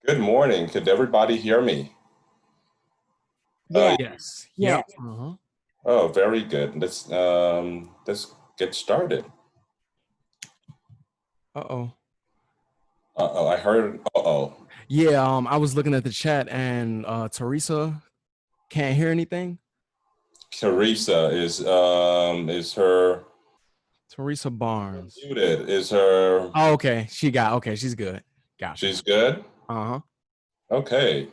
Good morning. Could everybody hear me? Yeah, Yes. yeah. Yep. Uh-huh. Oh, very good. Let's get started. Uh-oh. Uh-oh, I heard, uh-oh. Yeah, I was looking at the chat and Teresa can't hear anything. Teresa is her Teresa Barnes. muted? Is her Oh, okay. She's good. Gotcha. she's good? Uh-huh. Okay.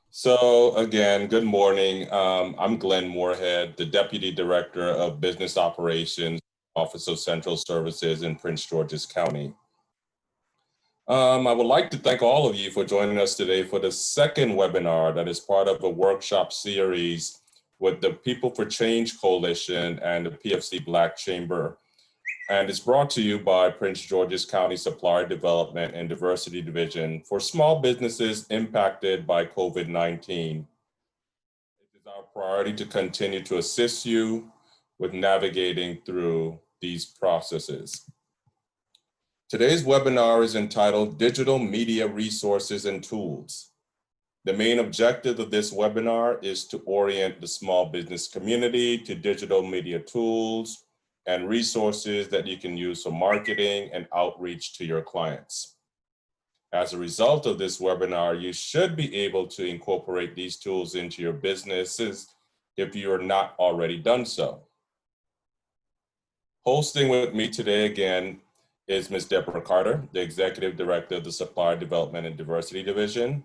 So again, good morning. I'm Glenn Moorhead, the Deputy Director of Business Operations, Office of Central Services in Prince George's County. I would like to thank all of you for joining us today for the second webinar that is part of a workshop series with the People for Change Coalition and the PFC Black Chamber. And it's brought to you by Prince George's County Supplier Development and Diversity Division for small businesses impacted by COVID-19. It is our priority to continue to assist you with navigating through these processes. Today's webinar is entitled Digital Media Resources and Tools. The main objective of this webinar is to orient the small business community to digital media tools and resources that you can use for marketing and outreach to your clients. As a result of this webinar, you should be able to incorporate these tools into your businesses if you are not already done so. Hosting with me today again is Ms. Deborah Carter, the Executive Director of the Supplier Development and Diversity Division,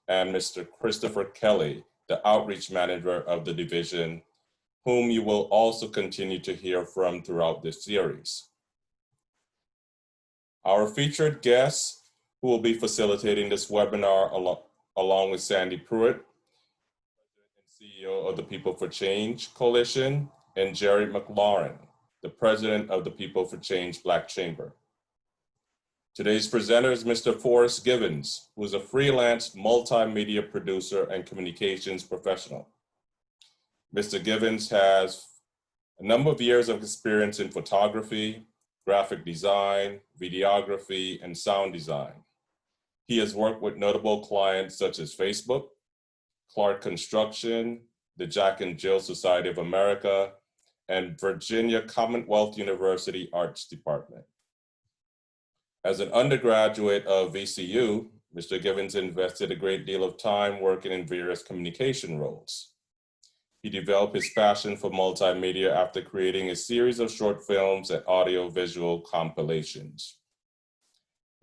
and Mr. Christopher Kelly, the Outreach Manager of the division, whom you will also continue to hear from throughout this series. Our featured guests who will be facilitating this webinar along with Sandy Pruitt, President and CEO of the People for Change Coalition, and Jerry McLaurin, the President of the People for Change Black Chamber. Today's presenter is Mr. Forrest Givens, who is a freelance multimedia producer and communications professional. Mr. Givens has a number of years of experience in photography, graphic design, videography, and sound design. He has worked with notable clients such as Facebook, Clark Construction, the Jack and Jill Society of America, and Virginia Commonwealth University Arts Department. As an undergraduate of VCU, Mr. Givens invested a great deal of time working in various communication roles. He developed his passion for multimedia after creating a series of short films and audio-visual compilations.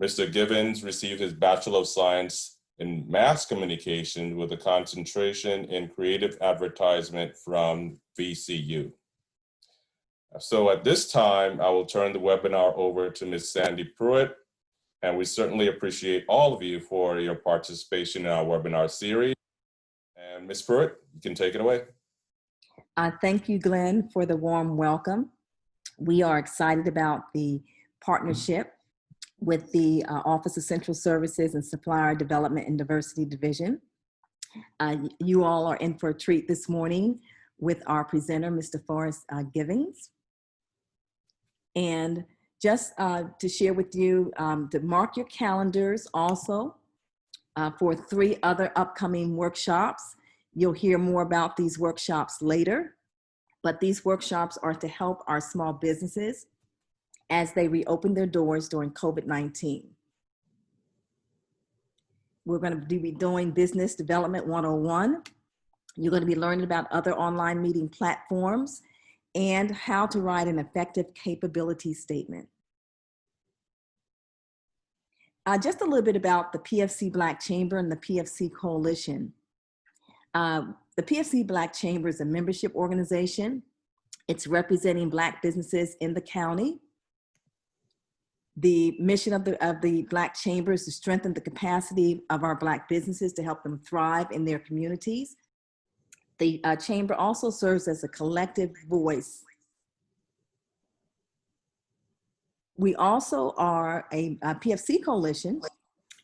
Mr. Givens received his Bachelor of Science in Mass Communication with a concentration in creative advertisement from VCU. So at this time, I will turn the webinar over to Ms. Sandy Pruitt, and we certainly appreciate all of you for your participation in our webinar series. And Ms. Pruitt, you can take it away. Thank you, Glenn, for the warm welcome. We are excited about the partnership with the Office of Central Services and Supplier Development and Diversity Division. You all are in for a treat this morning with our presenter, Mr. Forrest Givens. And just to share with you, to mark your calendars also for 3 other upcoming workshops. You'll hear more about these workshops later, but these workshops are to help our small businesses as they reopen their doors during COVID-19. We're going to be doing Business Development 101. You're going to be learning about other online meeting platforms and how to write an effective capability statement. Just a little bit about the PFC Black Chamber and the PFC Coalition. The PFC Black Chamber is a membership organization. It's representing Black businesses in the county. The mission of the Black Chamber is to strengthen the capacity of our Black businesses to help them thrive in their communities. The Chamber also serves as a collective voice. We also are a PFC Coalition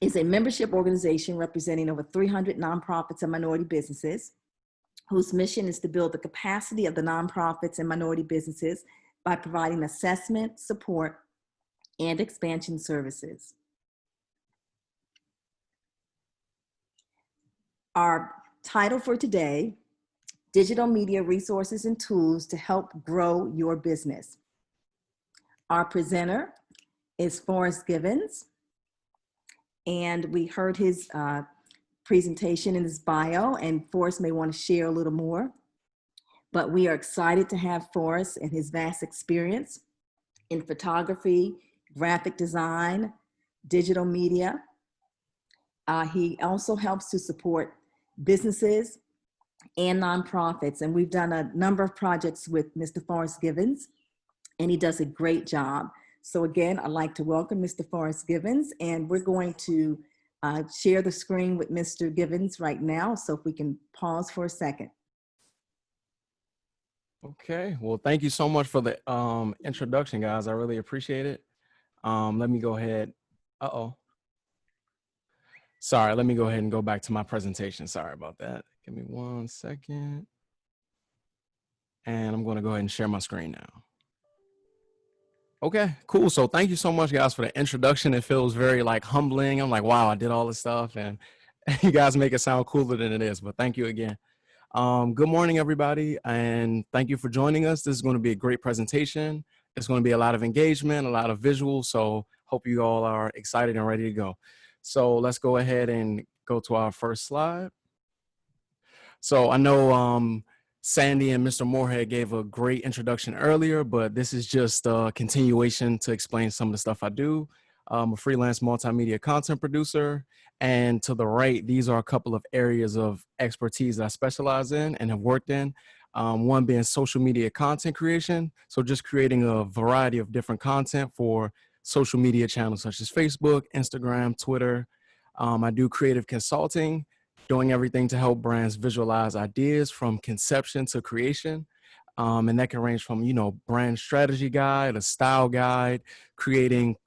is a membership organization representing over 300 nonprofits and minority businesses, whose mission is to build the capacity of the nonprofits and minority businesses by providing assessment, support, and expansion services. Our title for today, Digital Media Resources and Tools to Help Grow Your Business. Our presenter is Forrest Givens, and we heard his presentation in his bio, and Forrest may want to share a little more. But we are excited to have Forrest and his vast experience in photography, graphic design, digital media. He also helps to support businesses and nonprofits, and we've done a number of projects with Mr. Forrest Givens, and he does a great job. So again, I'd like to welcome Mr. Forrest Givens, and we're going to share the screen with Mr. Givens right now, so if we can pause for a second. Okay, well, thank you so much for the introduction, guys. I really appreciate it. Let me go ahead. Sorry, let me go ahead and go back to my presentation. Sorry about that. Give me 1 second. And I'm going to go ahead and share my screen now. Okay, cool. So thank you so much, guys, for the introduction. It feels very like humbling. I'm like, wow, I did all this stuff, and you guys make it sound cooler than it is, but thank you again. Good morning, everybody, and thank you for joining us. This is going to be a great presentation. It's going to be a lot of engagement, a lot of visuals, so hope you all are excited and ready to go. So let's go ahead and go to our first slide. So I know Sandy and Mr. Moorhead gave a great introduction earlier, but this is just a continuation to explain some of the stuff I do. I'm a freelance multimedia content producer. And to the right, these are a couple of areas of expertise that I specialize in and have worked in. One being social media content creation. So just creating a variety of different content for social media channels such as Facebook, Instagram, Twitter. I do creative consulting, doing everything to help brands visualize ideas from conception to creation. And that can range from, brand strategy guide, a style guide, creating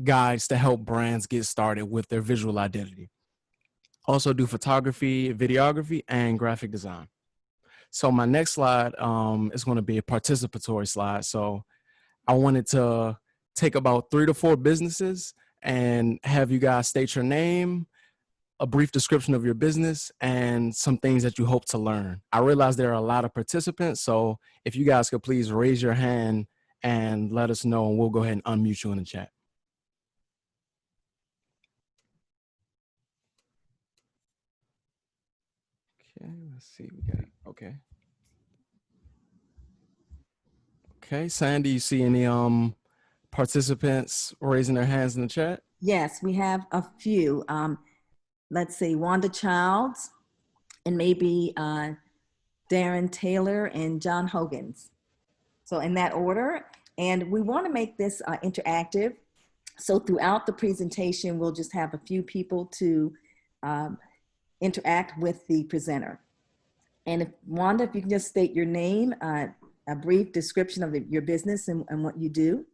guides to help brands get started with their visual identity. Also do photography, videography, and graphic design. So my next slide is going to be a participatory slide. So I wanted to take about 3 to 4 businesses and have you guys state your name, a brief description of your business, and some things that you hope to learn. I realize there are a lot of participants, so if you guys could please raise your hand and let us know, and we'll go ahead and unmute you in the chat. Okay, let's see. We got okay. Okay, Sandy, you see any participants raising their hands in the chat? Yes, we have a few. Let's see, Wanda Childs, and maybe Darren Taylor and John Hogans. So in that order, and we want to make this interactive. So throughout the presentation, we'll just have a few people to interact with the presenter. And if Wanda, if you can just state your name, a brief description of your business and what you do.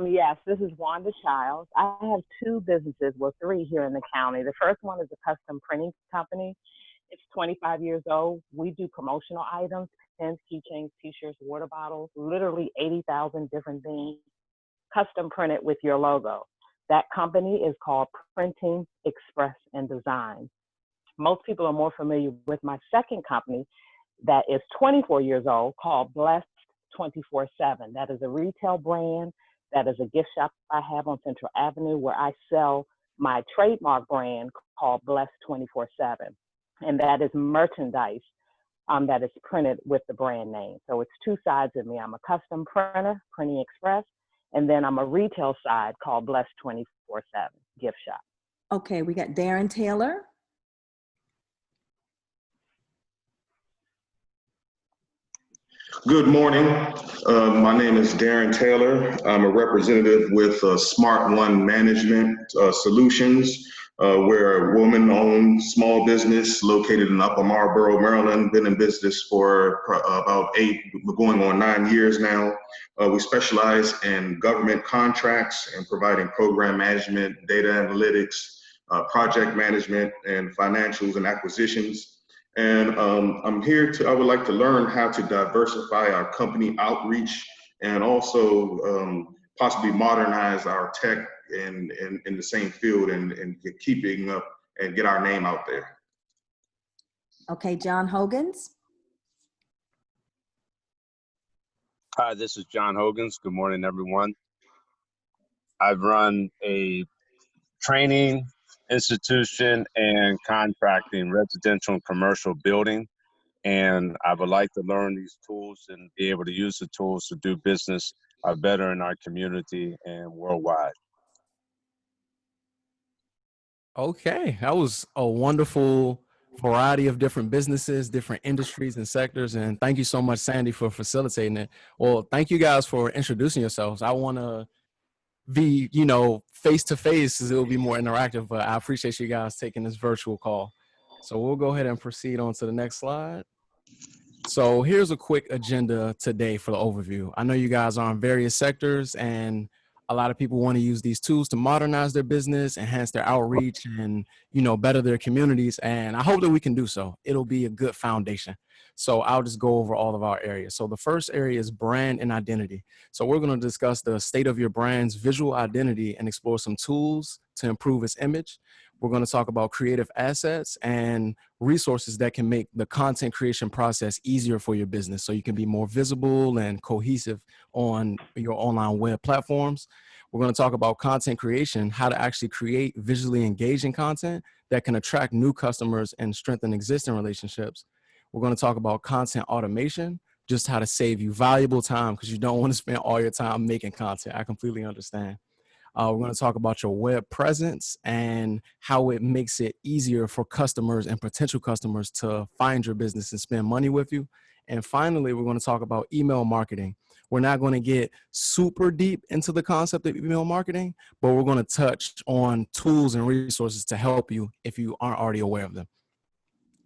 Yes, this is Wanda Childs. I have 2 businesses, well, 3 here in the county. The first one is a custom printing company. It's 25 years old. We do promotional items, pens, keychains, t-shirts, water bottles, literally 80,000 different things, custom printed with your logo. That company is called Printing, Express, and Design. Most people are more familiar with my second company that is 24 years old called Blessed 24/7. That is a retail brand. That is a gift shop I have on Central Avenue where I sell my trademark brand called Blessed 24/7. And that is merchandise that is printed with the brand name. So it's 2 sides of me. I'm a custom printer, Printing Express, and then I'm a retail side called Blessed 24/7 gift shop. Okay, we got Darren Taylor. Good morning. My name is Darren Taylor. I'm a representative with Smart One Management Solutions. We're a woman-owned small business located in Upper Marlboro, Maryland. Been in business for about 8, going on 9 years now. We specialize in government contracts and providing program management, data analytics, project management, and financials and acquisitions. And I would like to learn how to diversify our company outreach and also possibly modernize our tech in the same field and keeping up and get our name out there. Okay, John Hogans. Hi, this is John Hogans. Good morning, everyone. I've run a training institution and contracting residential and commercial building, and I would like to learn these tools and be able to use the tools to do business better in our community and worldwide. Okay, that was a wonderful variety of different businesses, different industries and sectors. And thank you so much, Sandy, for facilitating it. Well, thank you guys for introducing yourselves. I want to be, face to face, it will be more interactive, but I appreciate you guys taking this virtual call. So we'll go ahead and proceed on to the next slide. So here's a quick agenda today for the overview. I know you guys are in various sectors, and a lot of people want to use these tools to modernize their business, enhance their outreach, and, better their communities. And I hope that we can do so. It'll be a good foundation. So I'll just go over all of our areas. So the first area is brand and identity. So we're going to discuss the state of your brand's visual identity and explore some tools to improve its image. We're going to talk about creative assets and resources that can make the content creation process easier for your business so you can be more visible and cohesive on your online web platforms. We're going to talk about content creation, how to actually create visually engaging content that can attract new customers and strengthen existing relationships. We're going to talk about content automation, just how to save you valuable time because you don't want to spend all your time making content. I completely understand. We're going to talk about your web presence and how it makes it easier for customers and potential customers to find your business and spend money with you. And finally, we're going to talk about email marketing. We're not going to get super deep into the concept of email marketing, but we're going to touch on tools and resources to help you if you aren't already aware of them.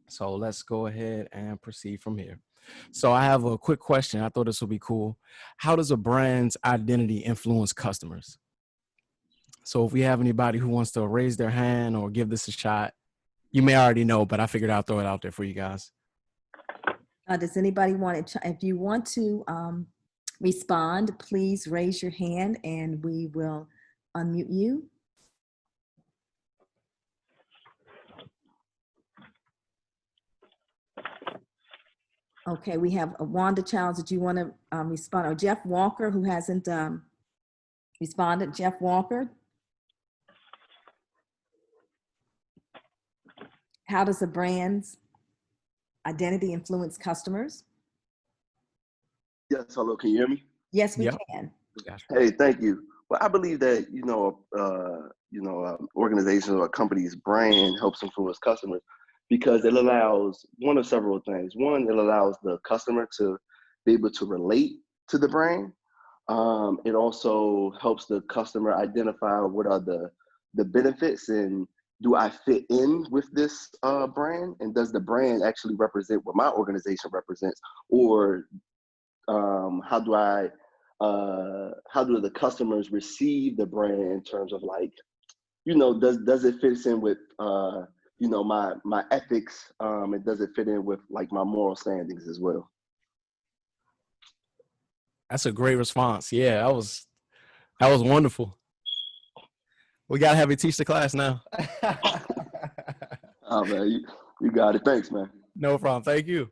So let's go ahead and proceed from here. So I have a quick question. I thought this would be cool. How does a brand's identity influence customers? So if we have anybody who wants to raise their hand or give this a shot, you may already know, but I figured I'll throw it out there for you guys. Does anybody want to, if you want to respond, please raise your hand and we will unmute you. Okay, we have Wanda Childs. Did you want to respond? Or Jeff Walker, who hasn't responded. Jeff Walker. How does a brand's identity influence customers? Yes, hello, can you hear me? Yes, we Yep. can. Hey, thank you. Well, I believe that, organizations or companies' brand helps influence customers because it allows one of several things. One, it allows the customer to be able to relate to the brand. It also helps the customer identify what are the benefits and do I fit in with this brand? And does the brand actually represent what my organization represents? Or how do the customers receive the brand in terms of like, does it fit in with, my ethics? And does it fit in with like my moral standings as well? That's a great response. Yeah, that was wonderful. We got to have you teach the class now. Oh, man, you got it. Thanks, man. No problem. Thank you.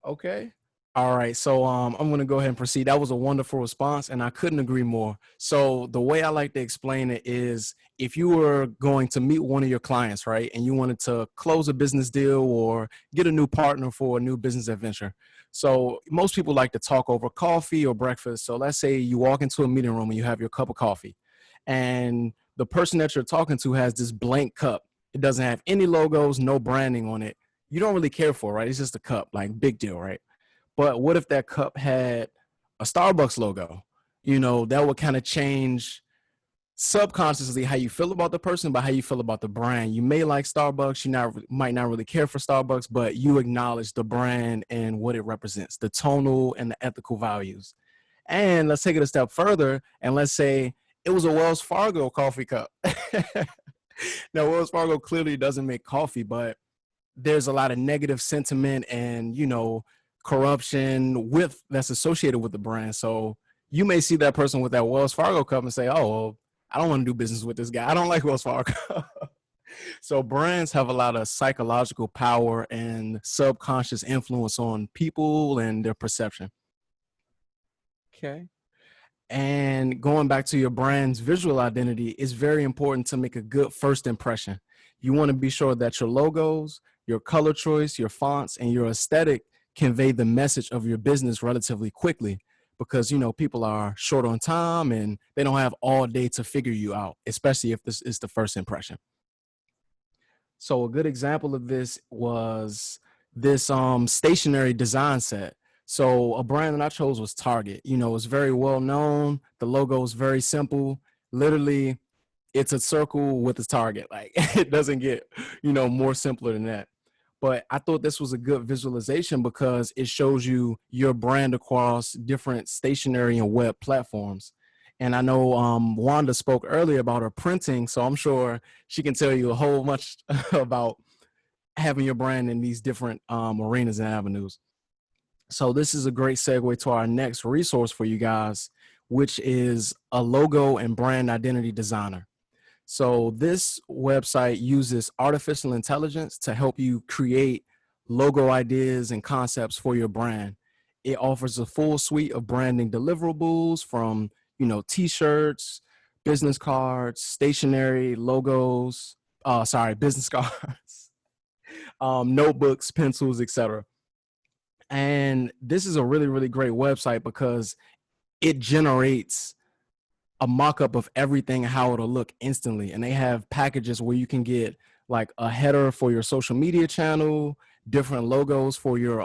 Okay. All right. So I'm going to go ahead and proceed. That was a wonderful response, and I couldn't agree more. So the way I like to explain it is if you were going to meet one of your clients, right, and you wanted to close a business deal or get a new partner for a new business adventure. So most people like to talk over coffee or breakfast. So let's say you walk into a meeting room and you have your cup of coffee, and the person that you're talking to has this blank cup. It doesn't have any logos, no branding on it. You don't really care for, right? It's just a cup, like big deal, right? But what if that cup had a Starbucks logo? That would kind of change subconsciously how you feel about the person, but how you feel about the brand. You may like Starbucks, might not really care for Starbucks, but you acknowledge the brand and what it represents, the tonal and the ethical values. And let's take it a step further, and let's say it was a Wells Fargo coffee cup. Now, Wells Fargo clearly doesn't make coffee, but there's a lot of negative sentiment and, corruption that's associated with the brand. So you may see that person with that Wells Fargo cup and say, oh, well, I don't want to do business with this guy. I don't like Wells Fargo. So brands have a lot of psychological power and subconscious influence on people and their perception. Okay. And going back to your brand's visual identity, it's very important to make a good first impression. You want to be sure that your logos, your color choice, your fonts, and your aesthetic convey the message of your business relatively quickly, because people are short on time and they don't have all day to figure you out, especially if this is the first impression. So a good example of this was this stationary design set. So a brand that I chose was Target. It's very well known. The logo is very simple. Literally, it's a circle with a target. Like it doesn't get, more simpler than that. But I thought this was a good visualization because it shows you your brand across different stationary and web platforms. And I know Wanda spoke earlier about her printing, so I'm sure she can tell you a whole much about having your brand in these different arenas and avenues. So this is a great segue to our next resource for you guys, which is a logo and brand identity designer. So this website uses artificial intelligence to help you create logo ideas and concepts for your brand. It offers a full suite of branding deliverables from, t-shirts, business cards, stationery, logos, business cards, notebooks, pencils, etc. And this is a really, really great website because it generates a mock-up of everything, how it'll look instantly. And they have packages where you can get like a header for your social media channel, different logos for your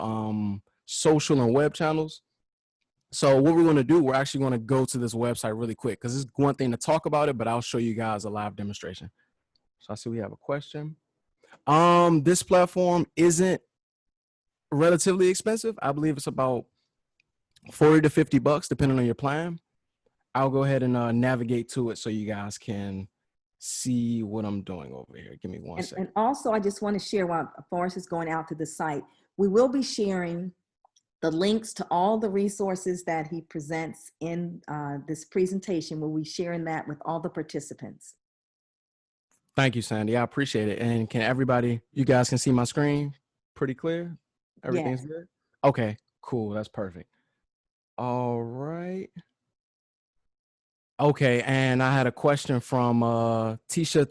social and web channels. So what we're going to do, we're actually going to go to this website really quick because it's one thing to talk about it, but I'll show you guys a live demonstration. So I see we have a question. This platform isn't relatively expensive. I believe it's about 40 to 50 bucks, depending on your plan. I'll go ahead and navigate to it so you guys can see what I'm doing over here. Give me one second. And also, I just want to share while Forrest is going out to the site, we will be sharing the links to all the resources that he presents in this presentation. We'll be sharing that with all the participants. Thank you, Sandy. I appreciate it. And can everybody, you guys can see my screen pretty clear? Everything's good? Okay, cool. That's perfect. All right. Okay, and I had a question from Tisha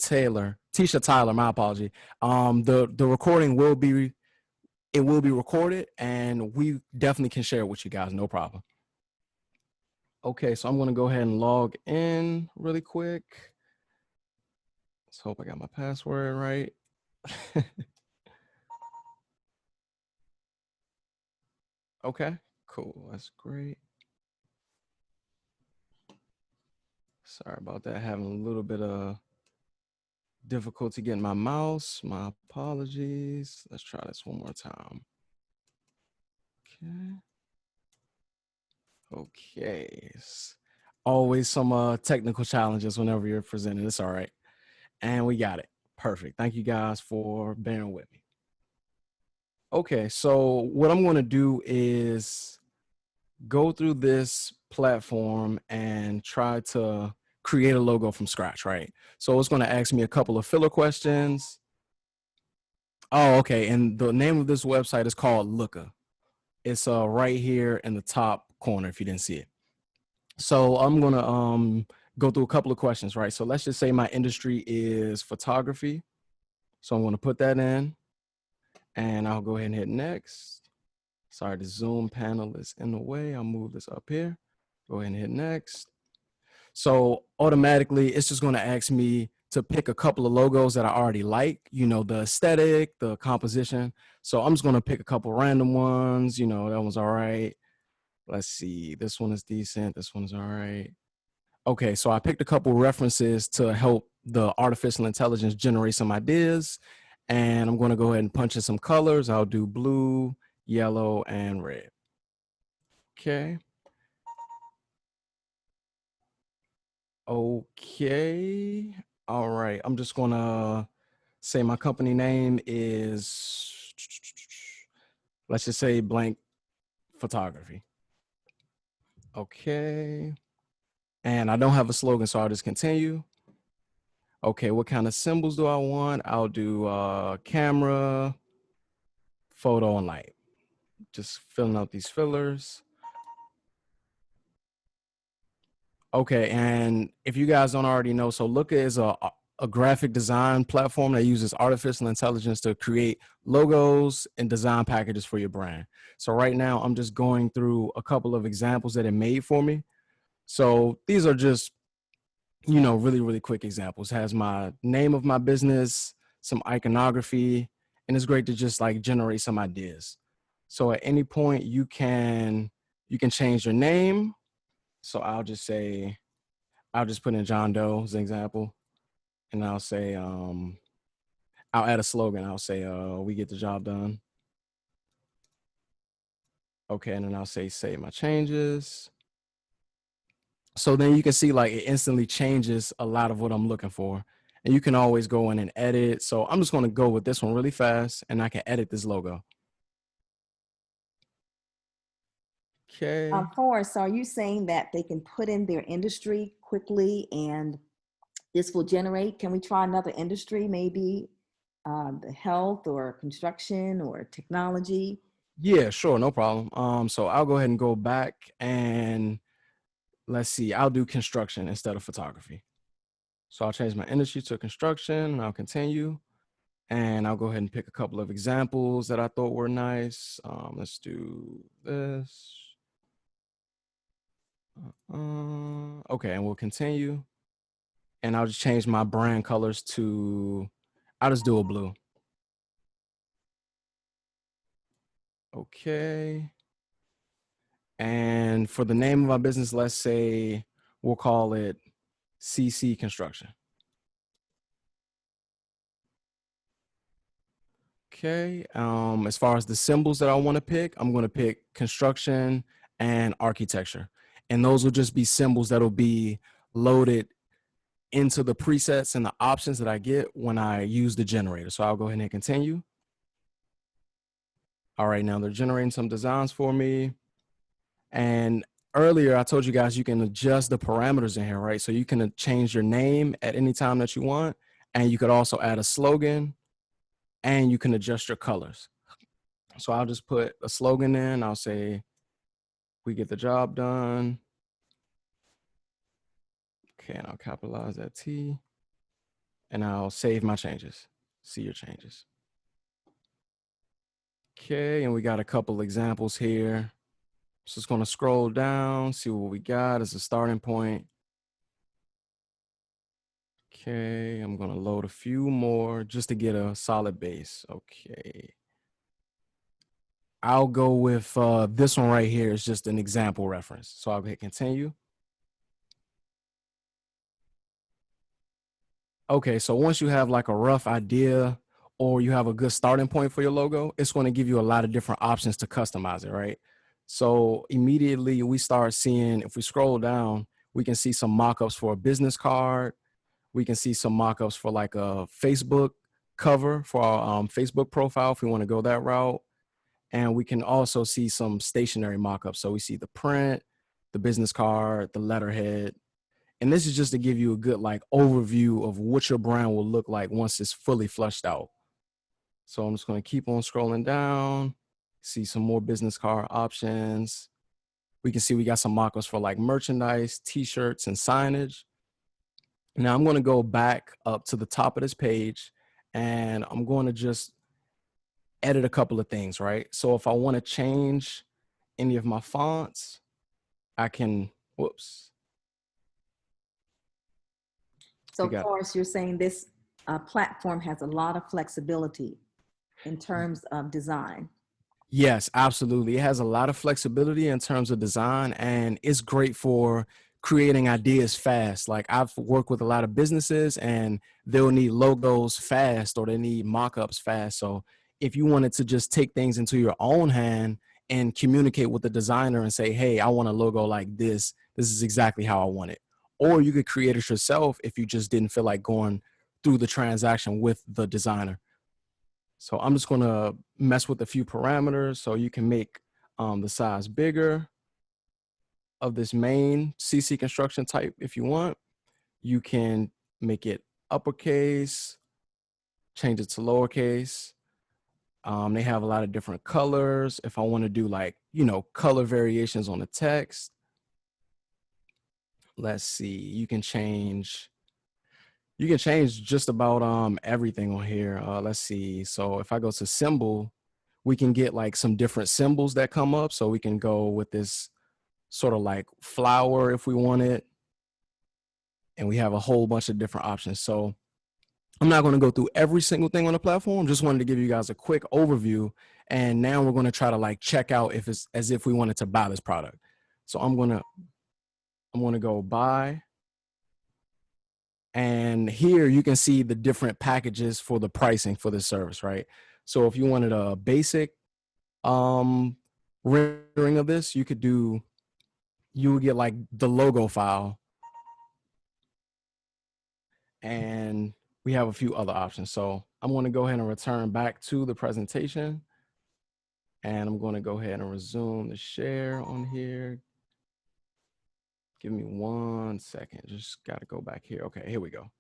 Tyler, my apology. The recording will be recorded and we definitely can share it with you guys, no problem. Okay, so I'm gonna go ahead and log in really quick. Let's hope I got my password right. Okay, cool, that's great. Sorry about that, having a little bit of difficulty getting my mouse. My apologies. Let's try this one more time. Okay. Always some technical challenges whenever you're presenting. It's all right. And we got it. Perfect. Thank you guys for bearing with me. Okay, so what I'm going to do is go through this platform and try to create a logo from scratch, right? So it's going to ask me a couple of filler questions. Oh, okay. And the name of this website is called Looka. It's right here in the top corner if you didn't see it. So I'm going to go through a couple of questions, right? So let's just say my industry is photography. So I'm going to put that in and I'll go ahead and hit next. Sorry, the Zoom panel is in the way. I'll move this up here. Go ahead and hit next. So automatically, it's just going to ask me to pick a couple of logos that I already like, you know, the aesthetic, the composition. So I'm just going to pick a couple random ones. You know, that one's all right. Let's see. This one is decent. This one's all right. Okay, so I picked a couple references to help the artificial intelligence generate some ideas. And I'm going to go ahead and punch in some colors. I'll do blue, yellow, and red. Okay. Okay. All right. I'm just going to say my company name is, let's just say blank photography. Okay. And I don't have a slogan, so I'll just continue. Okay, what kind of symbols do I want? I'll do camera, photo, and light. Just filling out these fillers. Okay, and if you guys don't already know, so Looka is a graphic design platform that uses artificial intelligence to create logos and design packages for your brand. So right now, I'm just going through a couple of examples that it made for me. So these are just, you know, really, really quick examples. It has my name of my business, some iconography, and it's great to just like generate some ideas. So at any point you can change your name. So I'll just put in John Doe as an example, and I'll say, I'll add a slogan. I'll say, we get the job done. Okay, and then I'll say, save my changes. So then you can see like it instantly changes a lot of what I'm looking for. And you can always go in and edit. So I'm just going to go with this one really fast, and I can edit this logo. Okay. Forrest, are you saying that they can put in their industry quickly and this will generate? Can we try another industry, maybe the health or construction or technology? Yeah, sure. No problem. So I'll go ahead and go back and let's see, I'll do construction instead of photography. So I'll change my industry to construction and I'll continue. And I'll go ahead and pick a couple of examples that I thought were nice. Let's do this. Okay, and we'll continue. And I'll just change my brand colors to, I'll just do a blue. Okay. And for the name of our business, let's say we'll call it CC Construction. Okay, as far as the symbols that I want to pick, I'm going to pick construction and architecture. And those will just be symbols that'll be loaded into the presets and the options that I get when I use the generator. So I'll go ahead and continue. All right, now they're generating some designs for me. And earlier I told you guys you can adjust the parameters in here, right? So you can change your name at any time that you want. And you could also add a slogan and you can adjust your colors. So I'll just put a slogan in. I'll say, we get the job done. Okay, and I'll capitalize that T. And I'll save my changes. See your changes. Okay, and we got a couple examples here. So just gonna scroll down, see what we got as a starting point. Okay, I'm gonna load a few more just to get a solid base. Okay. I'll go with this one right here. It's just an example reference. So I'll hit continue. Okay, so once you have like a rough idea or you have a good starting point for your logo, it's going to give you a lot of different options to customize it, right? So immediately we start seeing, if we scroll down, we can see some mock-ups for a business card. We can see some mock-ups for like a Facebook cover for our Facebook profile if we want to go that route. And we can also see some stationary mock-ups. So we see the print, the business card, the letterhead. And this is just to give you a good like overview of what your brand will look like once it's fully fleshed out. So I'm just going to keep on scrolling down, see some more business card options. We can see we got some mock-ups for like merchandise, t-shirts, and signage. Now I'm going to go back up to the top of this page and I'm going to just edit a couple of things, right? So if I want to change any of my fonts, I can, whoops. So Forrest, you're saying this platform has a lot of flexibility in terms of design. Yes, absolutely. It has a lot of flexibility in terms of design and it's great for creating ideas fast. Like I've worked with a lot of businesses and they'll need logos fast or they need mock-ups fast. So if you wanted to just take things into your own hand and communicate with the designer and say, hey, I want a logo like this. This is exactly how I want it. Or you could create it yourself if you just didn't feel like going through the transaction with the designer. So I'm just going to mess with a few parameters so you can make the size bigger of this main CC construction type if you want. You can make it uppercase, change it to lowercase. They have a lot of different colors. If I want to do like, you know, color variations on the text, let's see, you can change just about everything on here. Let's see. So if I go to symbol, we can get like some different symbols that come up. So we can go with this sort of like flower if we want it. And we have a whole bunch of different options. So I'm not going to go through every single thing on the platform. Just wanted to give you guys a quick overview. And now we're going to try to like check out if it's as if we wanted to buy this product. So I'm going to go buy. And here you can see the different packages for the pricing for this service, right? So if you wanted a basic rendering of this, you would get like the logo file. And we have a few other options. So I'm going to go ahead and return back to the presentation. And I'm going to go ahead and resume the share on here. Give me 1 second. Just got to go back here. Okay, here we go.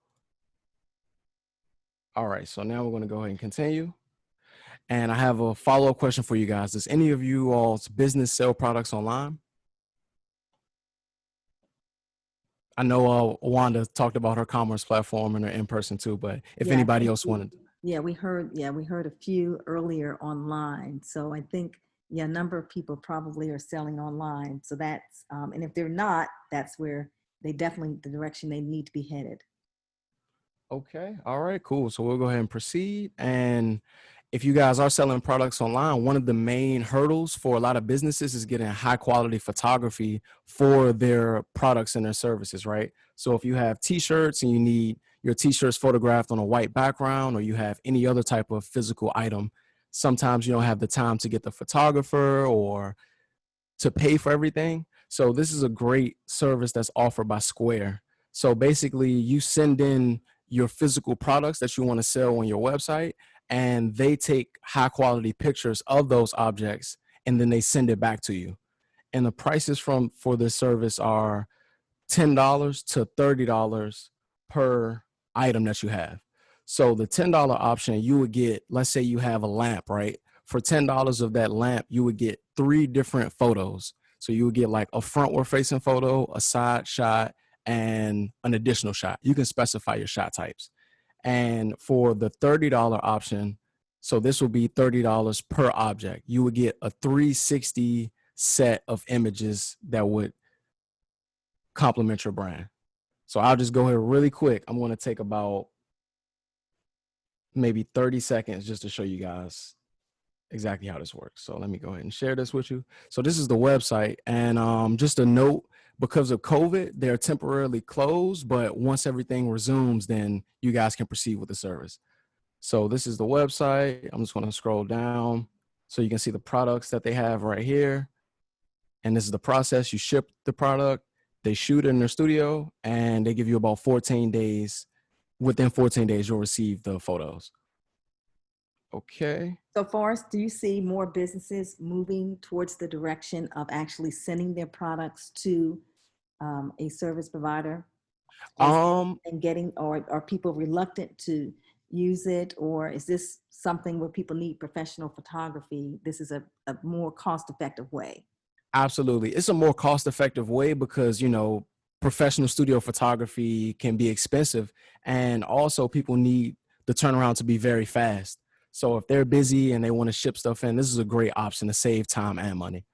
All right, so now we're going to go ahead and continue. And I have a follow-up question for you guys. Does any of you all's business sell products online? I know Wanda talked about her commerce platform and her in-person too, but if Yeah, anybody else wanted. we heard a few earlier online. So I think, yeah, a number of people probably are selling online. So that's, and if they're not, that's where they definitely, the direction they need to be headed. Okay. All right, cool. So we'll go ahead and proceed. And if you guys are selling products online, one of the main hurdles for a lot of businesses is getting high quality photography for their products and their services, right? So if you have t-shirts and you need your t-shirts photographed on a white background, or you have any other type of physical item, sometimes you don't have the time to get the photographer or to pay for everything. So this is a great service that's offered by Square. So basically you send in your physical products that you want to sell on your website, and they take high quality pictures of those objects and then they send it back to you. And the prices for this service are $10 to $30 per item that you have. So the $10 option, you would get, let's say you have a lamp, right? For $10 of that lamp, you would get 3 different photos. So you would get like a frontward facing photo, a side shot, and an additional shot. You can specify your shot types. And for the $30 option, so this will be $30 per object, you would get a 360 set of images that would complement your brand. So I'll just go here really quick. I'm going to take about maybe 30 seconds just to show you guys exactly how this works. So let me go ahead and share this with you. So this is the website, and just a note, because of COVID, they're temporarily closed, but once everything resumes, then you guys can proceed with the service. So this is the website. I'm just going to scroll down so you can see the products that they have right here. And this is the process. You ship the product, they shoot it in their studio, and they give you about 14 days. Within 14 days, you'll receive the photos. Okay. So Forrest, do you see more businesses moving towards the direction of actually sending their products to a service provider? And getting, or are people reluctant to use it? Or is this something where people need professional photography? This is a more cost-effective way. Absolutely. It's a more cost-effective way because, you know, professional studio photography can be expensive, and also people need the turnaround to be very fast. So if they're busy and they want to ship stuff in, this is a great option to save time and money.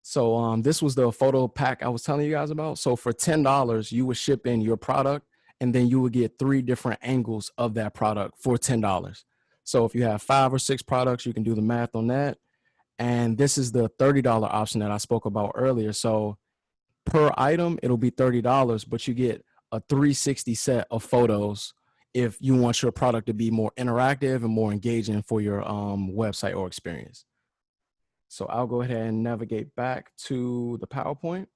So this was the photo pack I was telling you guys about. So for $10, you would ship in your product, and then you would get 3 different angles of that product for $10. So if you have 5 or 6 products, you can do the math on that. And this is the $30 option that I spoke about earlier. So per item, it'll be $30, but you get a 360 set of photos if you want your product to be more interactive and more engaging for your website or experience. So I'll go ahead and navigate back to the PowerPoint.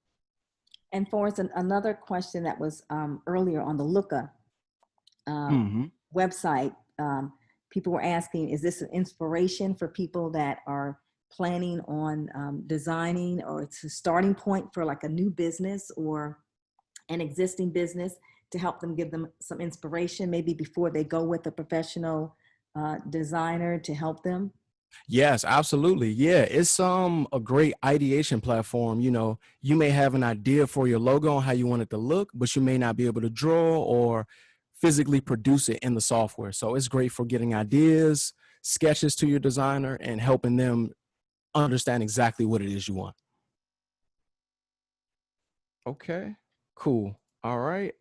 And Forrest, another question that was earlier on the Looka website, people were asking, is this an inspiration for people that are planning on designing, or it's a starting point for like a new business or an existing business? to help them, give them some inspiration, maybe before they go with a professional designer to help them? Yes, absolutely. Yeah, it's a great ideation platform. You know, you may have an idea for your logo and how you want it to look, but you may not be able to draw or physically produce it in the software. So it's great for getting ideas, sketches to your designer, and helping them understand exactly what it is you want. Okay, cool. All right.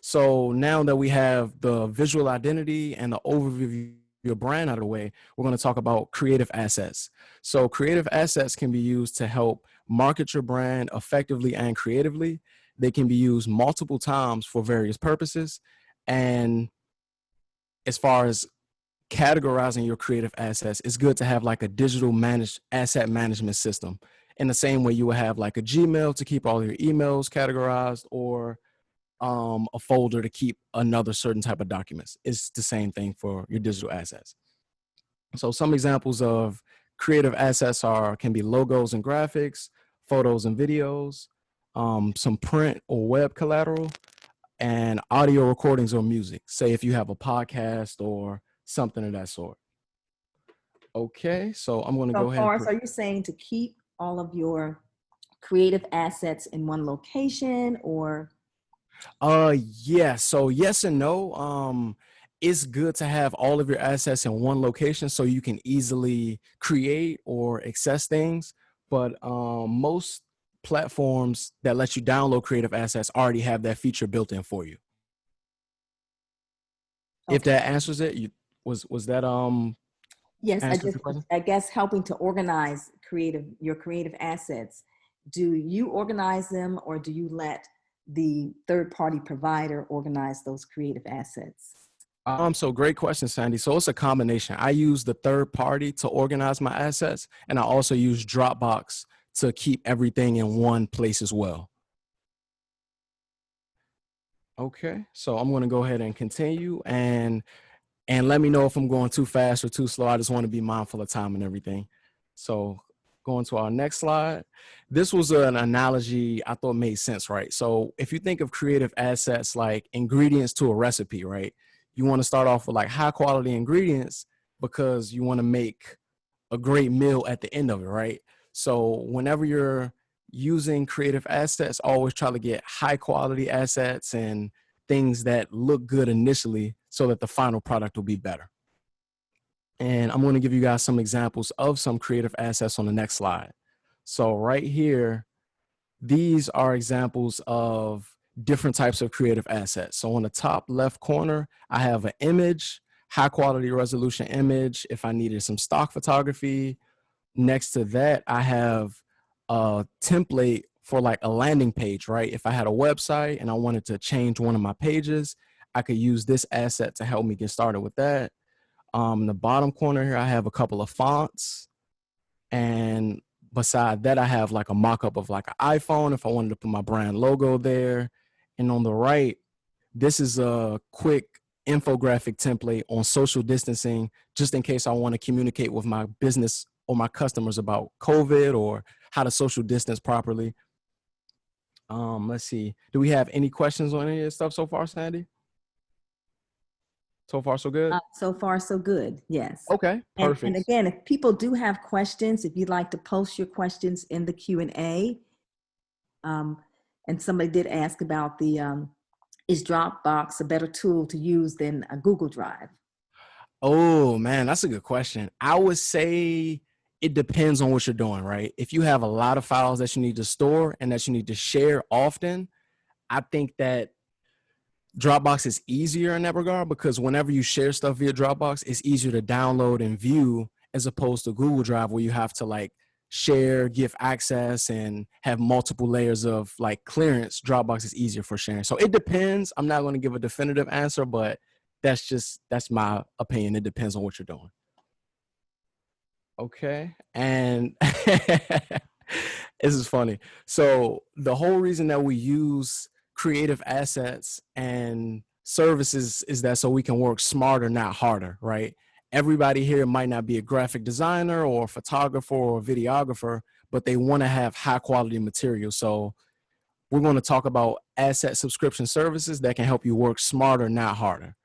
So now that we have the visual identity and the overview of your brand out of the way, we're going to talk about creative assets. So creative assets can be used to help market your brand effectively and creatively. They can be used multiple times for various purposes. And as far as categorizing your creative assets, it's good to have like a digital managed asset management system. In the same way you would have like a Gmail to keep all your emails categorized, or a folder to keep another certain type of documents. It's the same thing for your digital assets. So some examples of creative assets can be logos and graphics, photos and videos, some print or web collateral, and audio recordings or music. Say if you have a podcast or something of that sort. Okay, so I'm going to So go ahead Forrest, are you saying to keep all of your creative assets in one location, or? Yeah, so yes and no. It's good to have all of your assets in one location so you can easily create or access things. But most platforms that let you download creative assets already have that feature built in for you. If Okay. that answers it, was that Yes, answers your question? I guess helping to organize your creative assets. Do you organize them, or do you let the third-party provider organize those creative assets? So great question, Sandy. So it's a combination. I use the third party to organize my assets, and I also use Dropbox to keep everything in one place as well. Okay, so I'm going to go ahead and continue, and let me know if I'm going too fast or too slow. I just want to be mindful of time and everything. So going to our next slide. This was an analogy I thought made sense, right? So if you think of creative assets like ingredients to a recipe, right? You want to start off with like high quality ingredients because you want to make a great meal at the end of it, right? So whenever you're using creative assets, always try to get high quality assets and things that look good initially so that the final product will be better. And I'm going to give you guys some examples of some creative assets on the next slide. So right here, these are examples of different types of creative assets. So on the top left corner, I have an image, high quality resolution image. If I needed some stock photography, next to that, I have a template for like a landing page, right? If I had a website and I wanted to change one of my pages, I could use this asset to help me get started with that. In the bottom corner here, I have a couple of fonts. And beside that, I have like a mock-up of like an iPhone if I wanted to put my brand logo there. And on the right, this is a quick infographic template on social distancing, just in case I want to communicate with my business or my customers about COVID or how to social distance properly. Let's see. Do we have any questions on any of this stuff so far, Sandy? So far, so good? So far, so good. Yes. Okay, perfect. And again, if people do have questions, if you'd like to post your questions in the Q&A, and somebody did ask about is Dropbox a better tool to use than a Google Drive? Oh man, that's a good question. I would say it depends on what you're doing, right? If you have a lot of files that you need to store and that you need to share often, I think that Dropbox is easier in that regard because whenever you share stuff via Dropbox, it's easier to download and view as opposed to Google Drive where you have to like share, give access, and have multiple layers of like clearance. Dropbox is easier for sharing. So it depends. I'm not going to give a definitive answer, but that's my opinion. It depends on what you're doing. Okay. And this is funny. So the whole reason that we use creative assets and services is that so we can work smarter, not harder, right? Everybody here might not be a graphic designer or a photographer or a videographer, but they want to have high quality material. So we're going to talk about asset subscription services that can help you work smarter, not harder.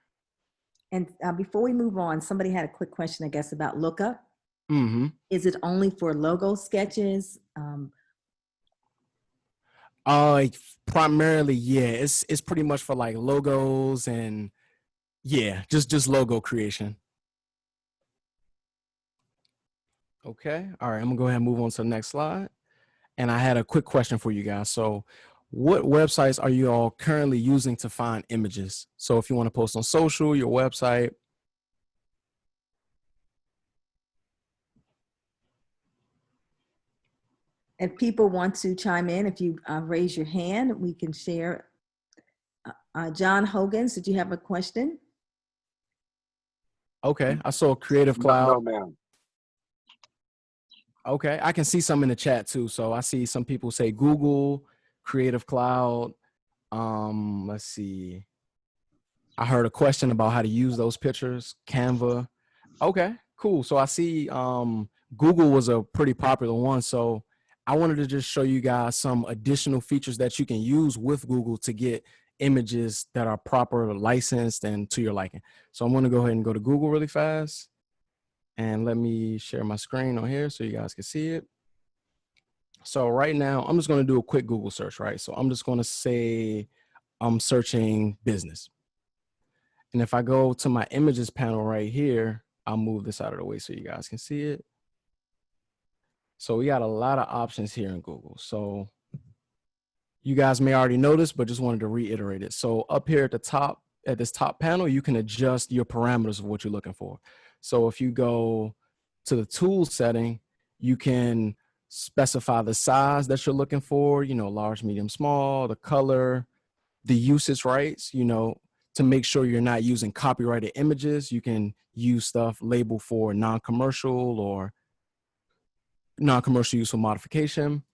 And before we move on, somebody had a quick question, I guess, about lookup. Mm-hmm. Is it only for logo sketches? Primarily, yeah. It's pretty much for like logos and yeah, just logo creation. Okay. All right. I'm gonna go ahead and move on to the next slide. And I had a quick question for you guys. So what websites are you all currently using to find images? So if you want to post on social, your website. If people want to chime in, if you raise your hand, we can share. John Hogans, did you have a question? Okay. I saw Creative Cloud. No, ma'am. Okay. I can see some in the chat too. So I see some people say Google, Creative Cloud. Let's see. I heard a question about how to use those pictures, Canva. Okay, cool. So I see Google was a pretty popular one. So I wanted to just show you guys some additional features that you can use with Google to get images that are proper licensed and to your liking. So I'm going to go ahead and go to Google really fast. And let me share my screen on here so you guys can see it. So right now, I'm just going to do a quick Google search, right? So I'm just going to say I'm searching business. And if I go to my images panel right here, I'll move this out of the way so you guys can see it. So we got a lot of options here in Google. So you guys may already know this, but just wanted to reiterate it. So up here at the top, at this top panel, you can adjust your parameters of what you're looking for. So if you go to the tools setting, you can specify the size that you're looking for, you know, large, medium, small, the color, the usage rights, you know, to make sure you're not using copyrighted images. You can use stuff labeled for non-commercial or non-commercial use for modification.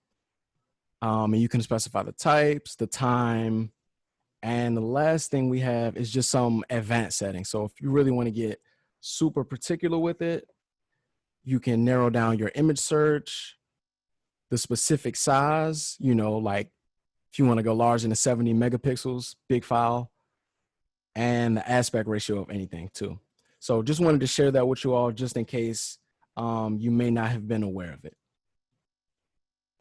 And you can specify the types, the time, and the last thing we have is just some advanced settings. So if you really want to get super particular with it, you can narrow down your image search, the specific size, you know, like if you want to go large into 70 megapixels, big file, and the aspect ratio of anything too. So just wanted to share that with you all just in case you may not have been aware of it.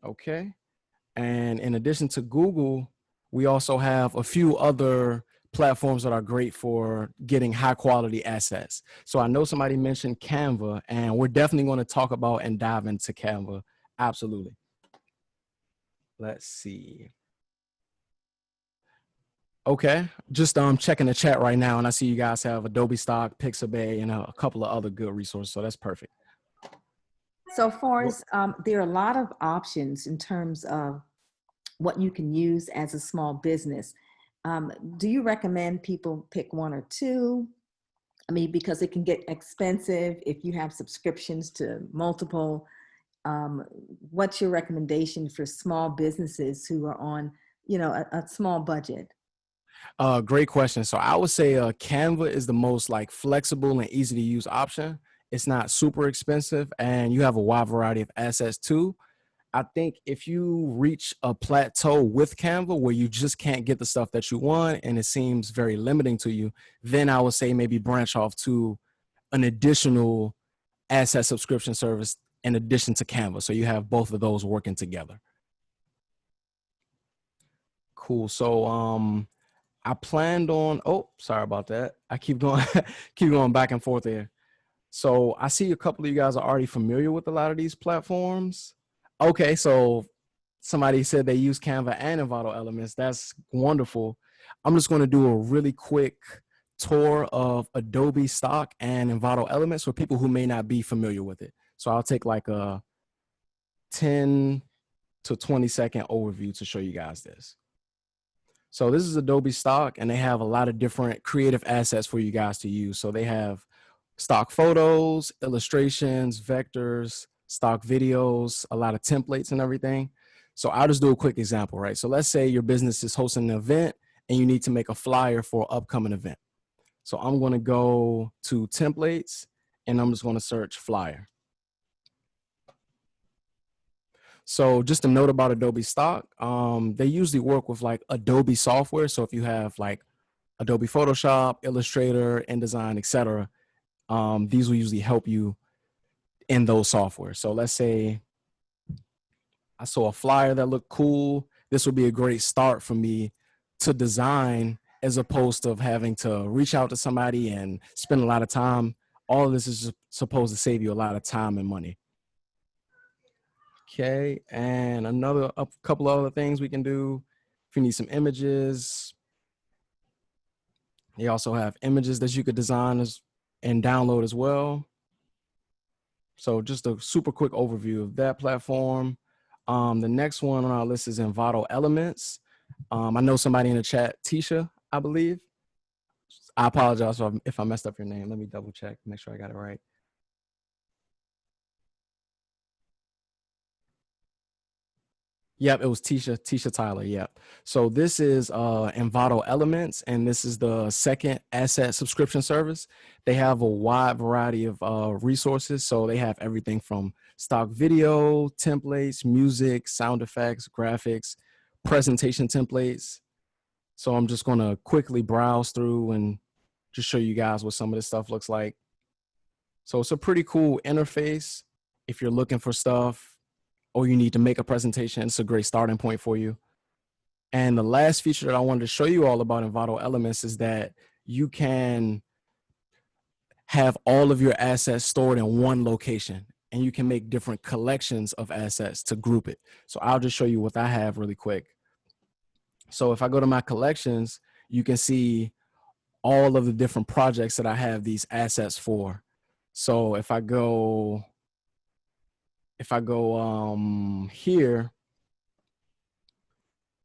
Okay. And in addition to Google, we also have a few other platforms that are great for getting high quality assets. So I know somebody mentioned Canva, and we're definitely going to talk about and dive into Canva. Absolutely. Let's see. Okay, just checking the chat right now, and I see you guys have Adobe Stock, Pixabay, and a couple of other good resources, so that's perfect. So far as there are a lot of options in terms of what you can use as a small business. Do you recommend people pick one or two? I mean, because it can get expensive if you have subscriptions to multiple. What's your recommendation for small businesses who are on, you know, a small budget? Great question. So I would say Canva is the most like flexible and easy to use option. It's not super expensive, and you have a wide variety of assets too. I think if you reach a plateau with Canva where you just can't get the stuff that you want and it seems very limiting to you, then I would say maybe branch off to an additional asset subscription service in addition to Canva. So you have both of those working together. Cool. So I planned on, oh, sorry about that. I keep going, keep going back and forth there. So I see a couple of you guys are already familiar with a lot of these platforms. Okay, so somebody said they use Canva and Envato Elements. That's wonderful. I'm just going to do a really quick tour of Adobe Stock and Envato Elements for people who may not be familiar with it. So I'll take like a 10 to 20-second overview to show you guys this. So this is Adobe Stock, and they have a lot of different creative assets for you guys to use. So they have stock photos, illustrations, vectors, stock videos, a lot of templates and everything. So I'll just do a quick example, right? So let's say your business is hosting an event and you need to make a flyer for an upcoming event. So I'm going to go to templates and I'm just going to search flyer. So just a note about Adobe Stock, they usually work with like Adobe software. So if you have like Adobe Photoshop, Illustrator, InDesign, etc., these will usually help you in those software. So let's say I saw a flyer that looked cool. This would be a great start for me to design, as opposed to having to reach out to somebody and spend a lot of time. All of this is just supposed to save you a lot of time and money. Okay, and a couple of other things we can do. If you need some images, they also have images that you could design and download as well. So just a super quick overview of that platform. The next one on our list is Envato Elements. I know somebody in the chat, Tisha, I believe. I apologize if I messed up your name. Let me double check, make sure I got it right. Yep, it was Tisha Tyler, yep. So this is Envato Elements, and this is the second asset subscription service. They have a wide variety of resources. So they have everything from stock video, templates, music, sound effects, graphics, presentation templates. So I'm just gonna quickly browse through and just show you guys what some of this stuff looks like. So it's a pretty cool interface if you're looking for stuff or you need to make a presentation. It's a great starting point for you. And the last feature that I wanted to show you all about Envato Elements is that you can have all of your assets stored in one location, and you can make different collections of assets to group it. So I'll just show you what I have really quick. So if I go to my collections, you can see all of the different projects that I have these assets for. So if I go here,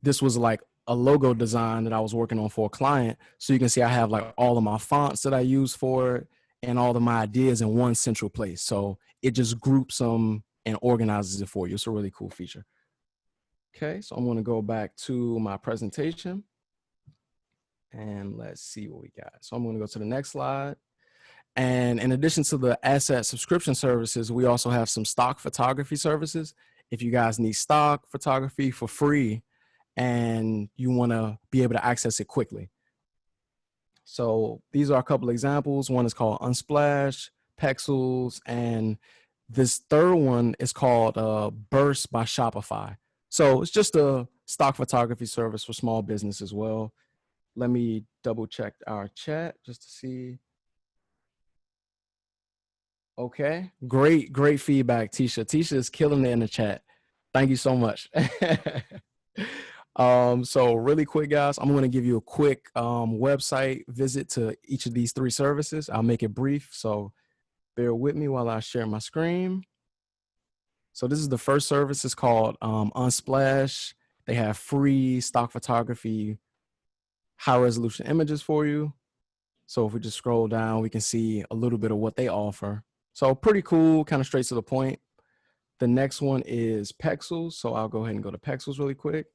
this was like a logo design that I was working on for a client. So you can see I have like all of my fonts that I use for it and all of my ideas in one central place. So it just groups them and organizes it for you. It's a really cool feature. Okay, so I'm going to go back to my presentation and let's see what we got. So I'm going to go to the next slide. And in addition to the asset subscription services, we also have some stock photography services. If you guys need stock photography for free and you want to be able to access it quickly. So these are a couple of examples. One is called Unsplash, Pexels, and this third one is called Burst by Shopify. So it's just a stock photography service for small business as well. Let me double check our chat just to see. Okay, great feedback, Tisha. Tisha is killing it in the chat. Thank you so much. So really quick, guys, I'm going to give you a quick website visit to each of these three services. I'll make it brief, so bear with me while I share my screen. So this is the first service. It's called Unsplash. They have free stock photography, high resolution images for you. So if we just scroll down, we can see a little bit of what they offer. So pretty cool, kind of straight to the point. The next one is Pexels. So I'll go ahead and go to Pexels really quick.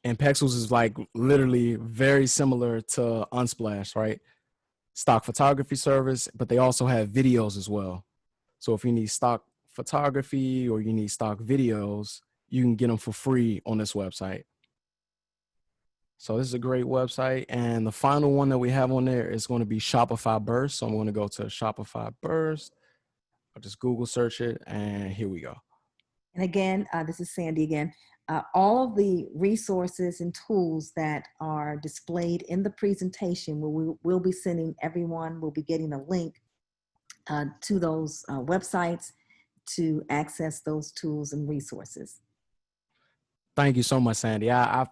And Pexels is like literally very similar to Unsplash, right? Stock photography service, but they also have videos as well. So if you need stock photography or you need stock videos, you can get them for free on this website. So this is a great website. And the final one that we have on there is going to be Shopify Burst. So I'm going to go to Shopify Burst. I'll just Google search it, and here we go. And again, this is Sandy again. All of the resources and tools that are displayed in the presentation, we'll be sending everyone, we'll be getting a link to those websites to access those tools and resources. Thank you so much, Sandy. I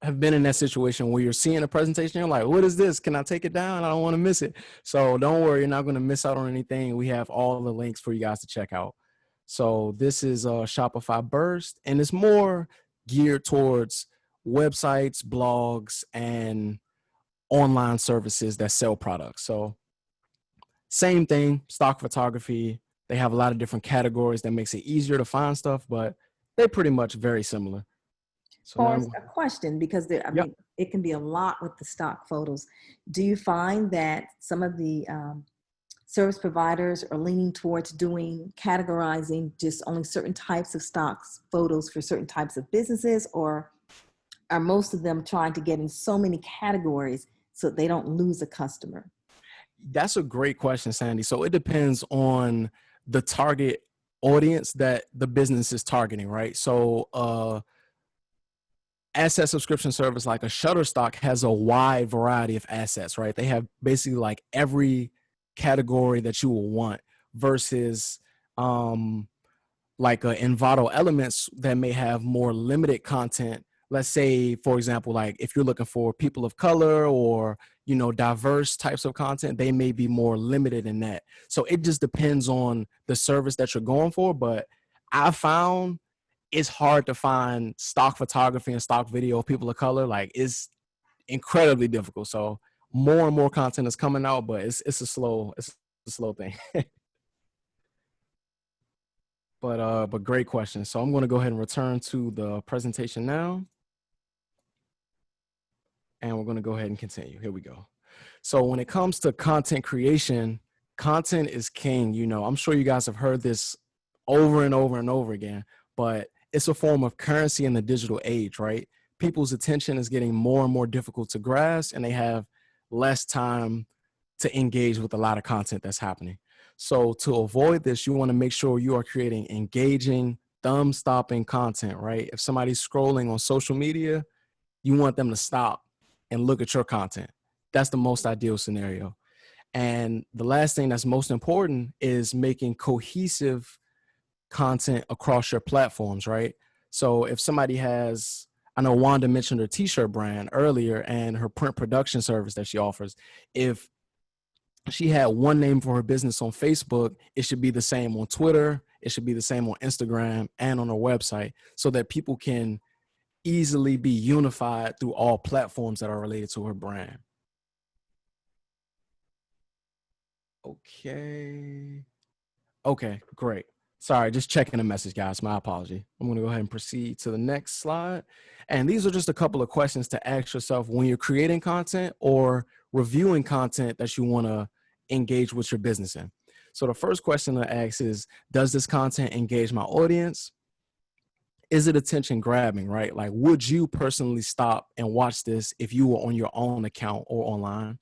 have been in that situation where you're seeing a presentation, you're like, what is this? Can I take it down? I don't want to miss it. So don't worry, you're not going to miss out on anything. We have all the links for you guys to check out. So this is Shopify Burst, and it's more geared towards websites, blogs, and online services that sell products. So same thing, stock photography. They have a lot of different categories that makes it easier to find stuff, but they're pretty much very similar. So Or a question, because I mean, it can be a lot with the stock photos. Do you find that some of the service providers are leaning towards categorizing just only certain types of stocks, photos for certain types of businesses, or are most of them trying to get in so many categories so they don't lose a customer? That's a great question, Sandy. So it depends on the target audience that the business is targeting, right? So asset subscription service like a Shutterstock has a wide variety of assets, right? They have basically like every category that you will want versus like a Envato Elements that may have more limited content. Let's say, for example, like if you're looking for people of color or, you know, diverse types of content, they may be more limited in that. So it just depends on the service that you're going for. But I found it's hard to find stock photography and stock video of people of color. Like it's incredibly difficult. So more and more content is coming out, but it's a slow thing. But great question. So I'm going to go ahead and return to the presentation now. And we're going to go ahead and continue. Here we go. So when it comes to content creation, content is king. You know, I'm sure you guys have heard this over and over and over again, but it's a form of currency in the digital age, right? People's attention is getting more and more difficult to grasp, and they have less time to engage with a lot of content that's happening. So to avoid this, you want to make sure you are creating engaging, thumb-stopping content, right? If somebody's scrolling on social media, you want them to stop and look at your content. That's the most ideal scenario. And the last thing that's most important is making cohesive content across your platforms, right? So if somebody has, I know Wanda mentioned her t-shirt brand earlier and her print production service that she offers. If she had one name for her business on Facebook, it should be the same on Twitter. It should be the same on Instagram and on her website so that people can easily be unified through all platforms that are related to her brand. Okay, great. Sorry, just checking a message, guys. My apology. I'm going to go ahead and proceed to the next slide. And these are just a couple of questions to ask yourself when you're creating content or reviewing content that you want to engage with your business in. So the first question to ask is, does this content engage my audience? Is it attention grabbing, right? Like, would you personally stop and watch this if you were on your own account or online?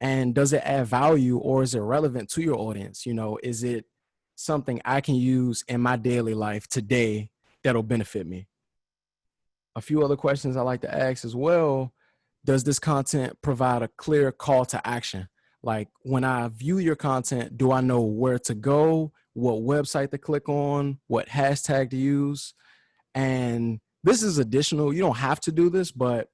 And does it add value or is it relevant to your audience? You know, is it something I can use in my daily life today that'll benefit me? A few other questions I like to ask as well. Does this content provide a clear call to action? Like when I view your content, do I know where to go, what website to click on, what hashtag to use? And this is additional. You don't have to do this, but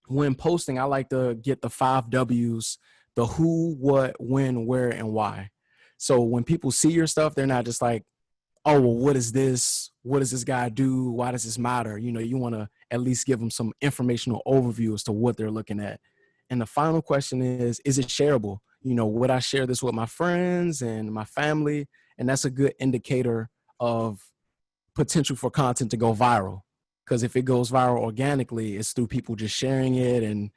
when posting, I like to get the 5 W's, the who, what, when, where, and why. So when people see your stuff, they're not just like, oh, well, what is this? What does this guy do? Why does this matter? You know, you want to at least give them some informational overview as to what they're looking at. And the final question is it shareable? You know, would I share this with my friends and my family? And that's a good indicator of potential for content to go viral. Because if it goes viral organically, it's through people just sharing it and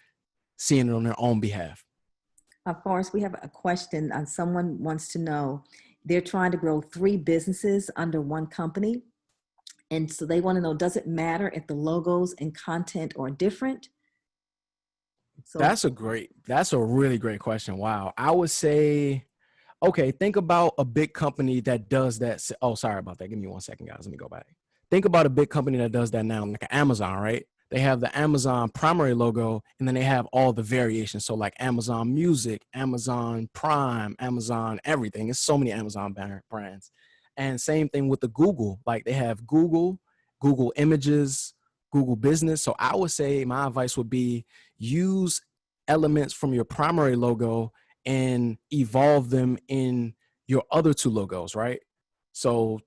seeing it on their own behalf. Forrest, we have a question. Someone wants to know, they're trying to grow 3 businesses under one company. And so they want to know, does it matter if the logos and content are different? So That's a really great question. Wow. I would say, okay, think about a big company that does that. Oh, sorry about that. Give me 1 second, guys. Let me go back. Think about a big company that does that now, like Amazon, right? They have the Amazon primary logo, and then they have all the variations. So like Amazon Music, Amazon Prime, Amazon everything. It's so many Amazon brands. And same thing with the Google. Like they have Google, Google Images, Google Business. So I would say my advice would be use elements from your primary logo and evolve them in your other 2 logos, right? So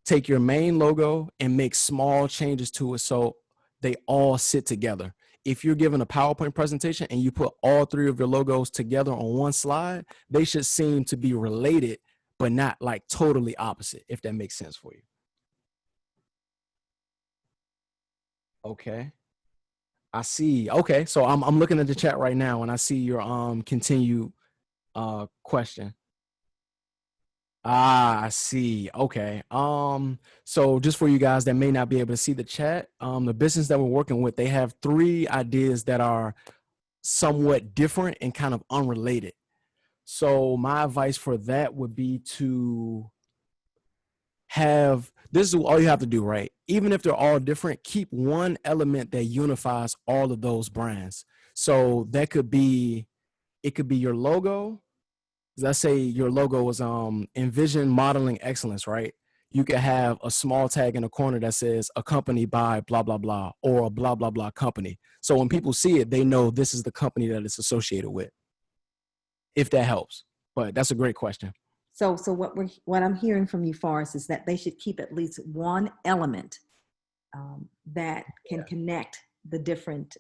take your main logo and make small changes to it so they all sit together. If you're given a PowerPoint presentation and you put all 3 of your logos together on one slide, they should seem to be related, but not like totally opposite, if that makes sense for you. Okay. I see. Okay. So I'm looking at the chat right now and I see your continued question. Ah, I see. Okay. So just for you guys that may not be able to see the chat, the business that we're working with, they have 3 ideas that are somewhat different and kind of unrelated. So my advice for that would be to have, this is all you have to do, right? Even if they're all different, keep one element that unifies all of those brands. So that could be, it could be your logo. Let's say your logo is envision modeling excellence, right? You could have a small tag in the corner that says accompanied by blah blah blah, or a blah blah blah company. So when people see it, they know this is the company that it's associated with, if that helps. But that's a great question. So what I'm hearing from you, Forrest, is that they should keep at least one element that can connect the different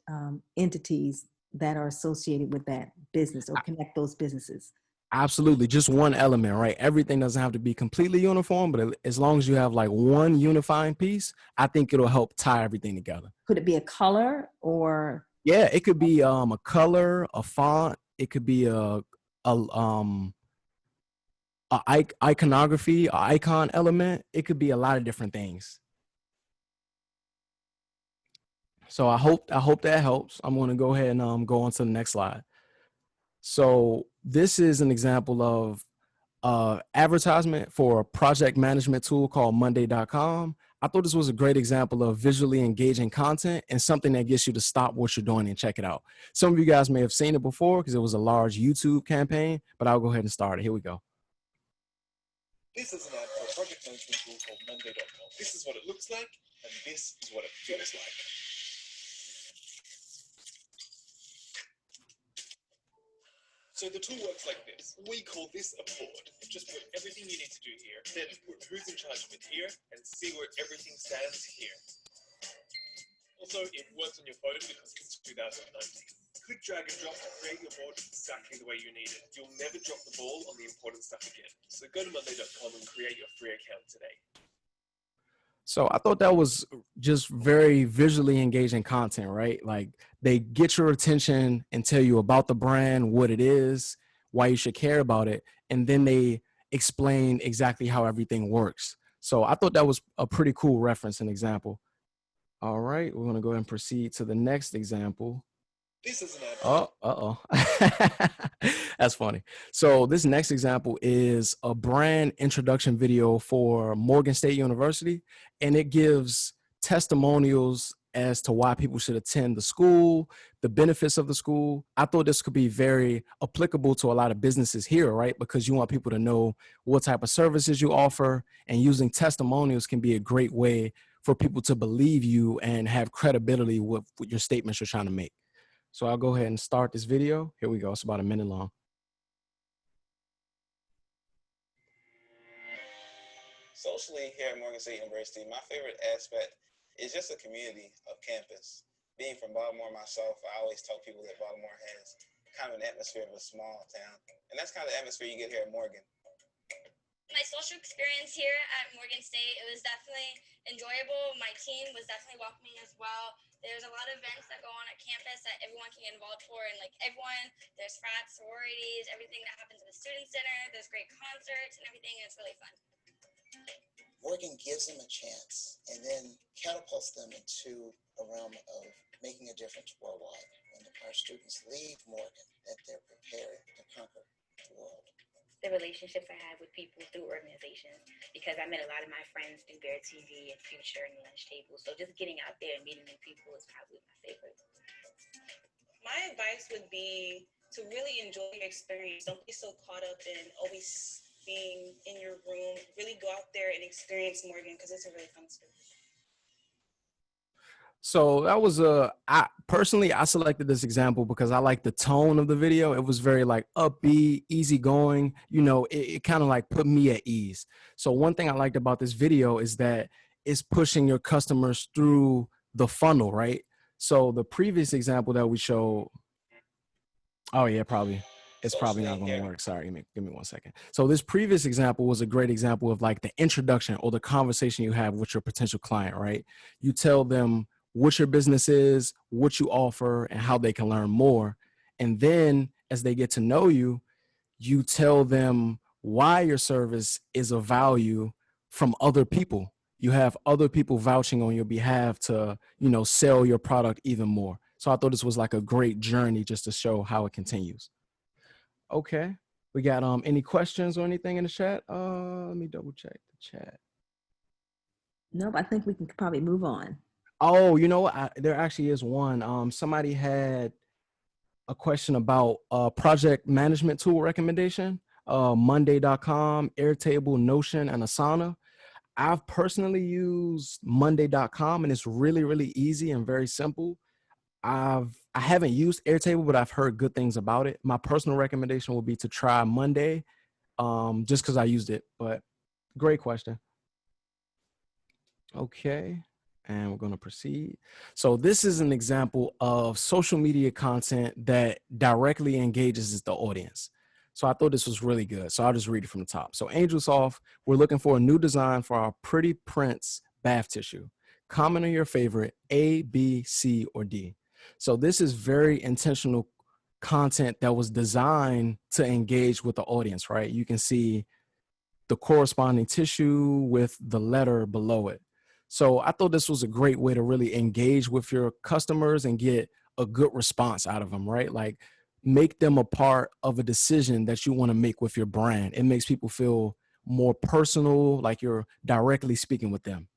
entities that are associated with that business, or connect those businesses. Absolutely. Just one element, right? Everything doesn't have to be completely uniform, but as long as you have like one unifying piece, I think it'll help tie everything together. Could it be a color, or? Yeah, it could be a color, a font. It could be a iconography, an icon element. It could be a lot of different things. So I hope that helps. I'm going to go ahead and go on to the next slide. So this is an example of advertisement for a project management tool called Monday.com. I thought this was a great example of visually engaging content and something that gets you to stop what you're doing and check it out. Some of you guys may have seen it before because it was a large YouTube campaign, but I'll go ahead and start it. Here we go. This is an ad for a project management tool called Monday.com. This is what it looks like, and this is what it feels like. So the tool works like this. We call this a board. Just put everything you need to do here, then put who's in charge of it here, and see where everything stands here. Also, it works on your phone because it's 2019. Click, drag, and drop to create your board exactly the way you need it. You'll never drop the ball on the important stuff again. So go to Monday.com and create your free account today. So I thought that was just very visually engaging content, right? Like they get your attention and tell you about the brand, what it is, why you should care about it. And then they explain exactly how everything works. So I thought that was a pretty cool reference and example. All right, we're going to go ahead and proceed to the next example. This is an ad. Oh, that's funny. So this next example is a brand introduction video for Morgan State University, and it gives testimonials as to why people should attend the school, the benefits of the school. I thought this could be very applicable to a lot of businesses here, right? Because you want people to know what type of services you offer, and using testimonials can be a great way for people to believe you and have credibility with your statements you're trying to make. So I'll go ahead and start this video. Here we go. It's about a minute long. Socially here at Morgan State University, my favorite aspect is just the community of campus. Being from Baltimore myself, I always tell people that Baltimore has kind of an atmosphere of a small town. And that's kind of the atmosphere you get here at Morgan. My social experience here at Morgan State, it was definitely enjoyable. My team was definitely welcoming as well. There's a lot of events that go on at campus that everyone can get involved for, and like everyone, there's frats, sororities, everything that happens at the student center. There's great concerts and everything, and it's really fun. Morgan gives them a chance and then catapults them into a realm of making a difference worldwide. When our students leave Morgan, that they're prepared to conquer the world. The relationships I have with people through organizations, because I met a lot of my friends through Bear TV and Future and Lunch Table. So just getting out there and meeting new people is probably my favorite. My advice would be to really enjoy your experience. Don't be so caught up in always being in your room. Really go out there and experience Morgan, because it's a really fun experience. So that was I selected this example because I like the tone of the video. It was very like upbeat, easygoing. You know, it kind of like put me at ease. So one thing I liked about this video is that it's pushing your customers through the funnel, right? So the previous example that we showed, oh yeah, it's probably not going to work. Sorry, give me 1 second. So this previous example was a great example of like the introduction or the conversation you have with your potential client, right? You tell them what your business is, what you offer, and how they can learn more. And then as they get to know you, you tell them why your service is of value from other people. You have other people vouching on your behalf to, sell your product even more. So I thought this was like a great journey just to show how it continues. Okay. We got any questions or anything in the chat? Let me double check the chat. Nope, I think we can probably move on. Oh, you know what? There actually is one. Somebody had a question about project management tool recommendation. Monday.com, Airtable, Notion, and Asana. I've personally used Monday.com, and it's really, really easy and very simple. I haven't used Airtable, but I've heard good things about it. My personal recommendation would be to try Monday, just because I used it. But great question. Okay, and we're going to proceed. So this is an example of social media content that directly engages the audience. So I thought this was really good. So I'll just read it from the top. So Angelsoft, we're looking for a new design for our Pretty Prince bath tissue. Comment on your favorite A, B, C, or D. So this is very intentional content that was designed to engage with the audience, right? You can see the corresponding tissue with the letter below it. So I thought this was a great way to really engage with your customers and get a good response out of them, right? Like make them a part of a decision that you want to make with your brand. It makes people feel more personal, like you're directly speaking with them.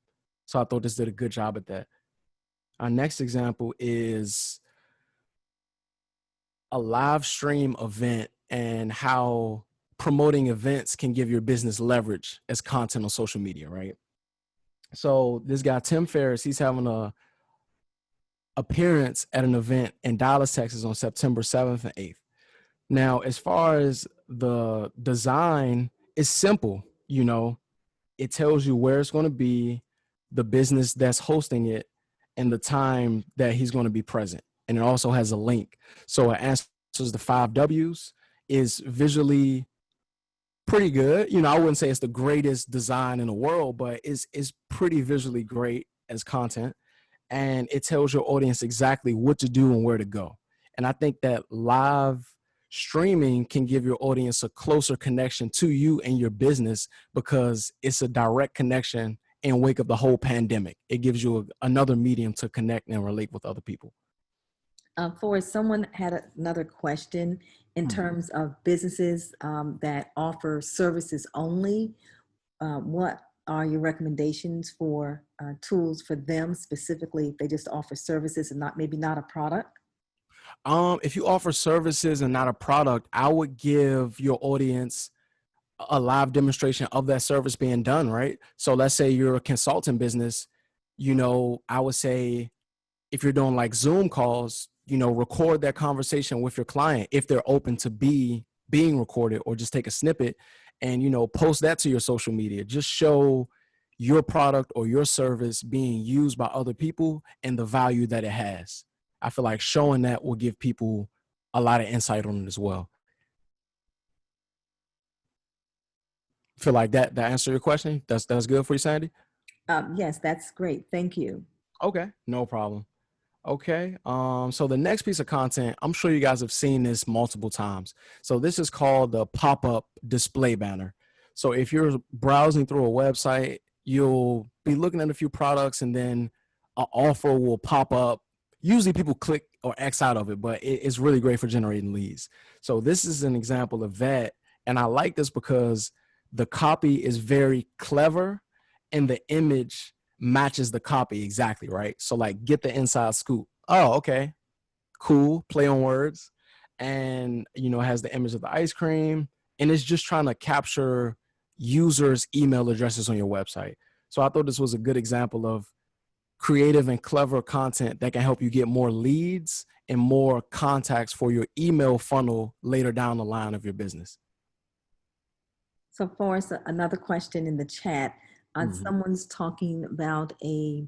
So I thought this did a good job at that. Our next example is a live stream event and how promoting events can give your business leverage as content on social media, right? So this guy, Tim Ferriss, he's having a appearance at an event in Dallas, Texas on September 7th and 8th. Now, as far as the design, it's simple, it tells you where it's going to be, the business that's hosting it, and the time that he's going to be present. And it also has a link. So it answers the 5 W's, is visually pretty good. I wouldn't say it's the greatest design in the world, but it's pretty visually great as content. And it tells your audience exactly what to do and where to go. And I think that live streaming can give your audience a closer connection to you and your business because it's a direct connection in wake of the whole pandemic. It gives you another medium to connect and relate with other people. Forrest, someone had another question in terms of businesses that offer services only. What are your recommendations for tools for them specifically if they just offer services and maybe not a product? If you offer services and not a product, I would give your audience a live demonstration of that service being done, right? So let's say you're a consulting business, I would say if you're doing like Zoom calls, record that conversation with your client if they're open to being recorded, or just take a snippet and, post that to your social media. Just show your product or your service being used by other people and the value that it has. I feel like showing that will give people a lot of insight on it as well. Feel like that answered your question? That's good for you, Sandy? Yes, that's great. Thank you. Okay, no problem. Okay, so the next piece of content, I'm sure you guys have seen this multiple times. So this is called the pop-up display banner. So if you're browsing through a website, you'll be looking at a few products and then an offer will pop up. Usually people click or X out of it, but it's really great for generating leads. So this is an example of that. And I like this because the copy is very clever and the image matches the copy exactly, right? So like, get the inside scoop. Oh, okay, cool, play on words. And, it has the image of the ice cream, and it's just trying to capture users' email addresses on your website. So I thought this was a good example of creative and clever content that can help you get more leads and more contacts for your email funnel later down the line of your business. So Forrest, another question in the chat. Someone's talking about a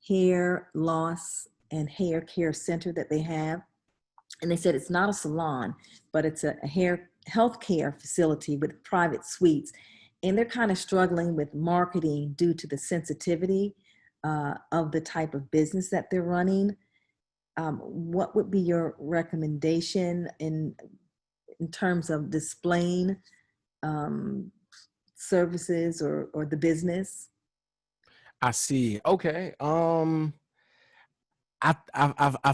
hair loss and hair care center that they have. And they said it's not a salon, but it's a hair healthcare facility with private suites. And they're kind of struggling with marketing due to the sensitivity of the type of business that they're running. What would be your recommendation in terms of displaying services or the business? I see. Okay. I've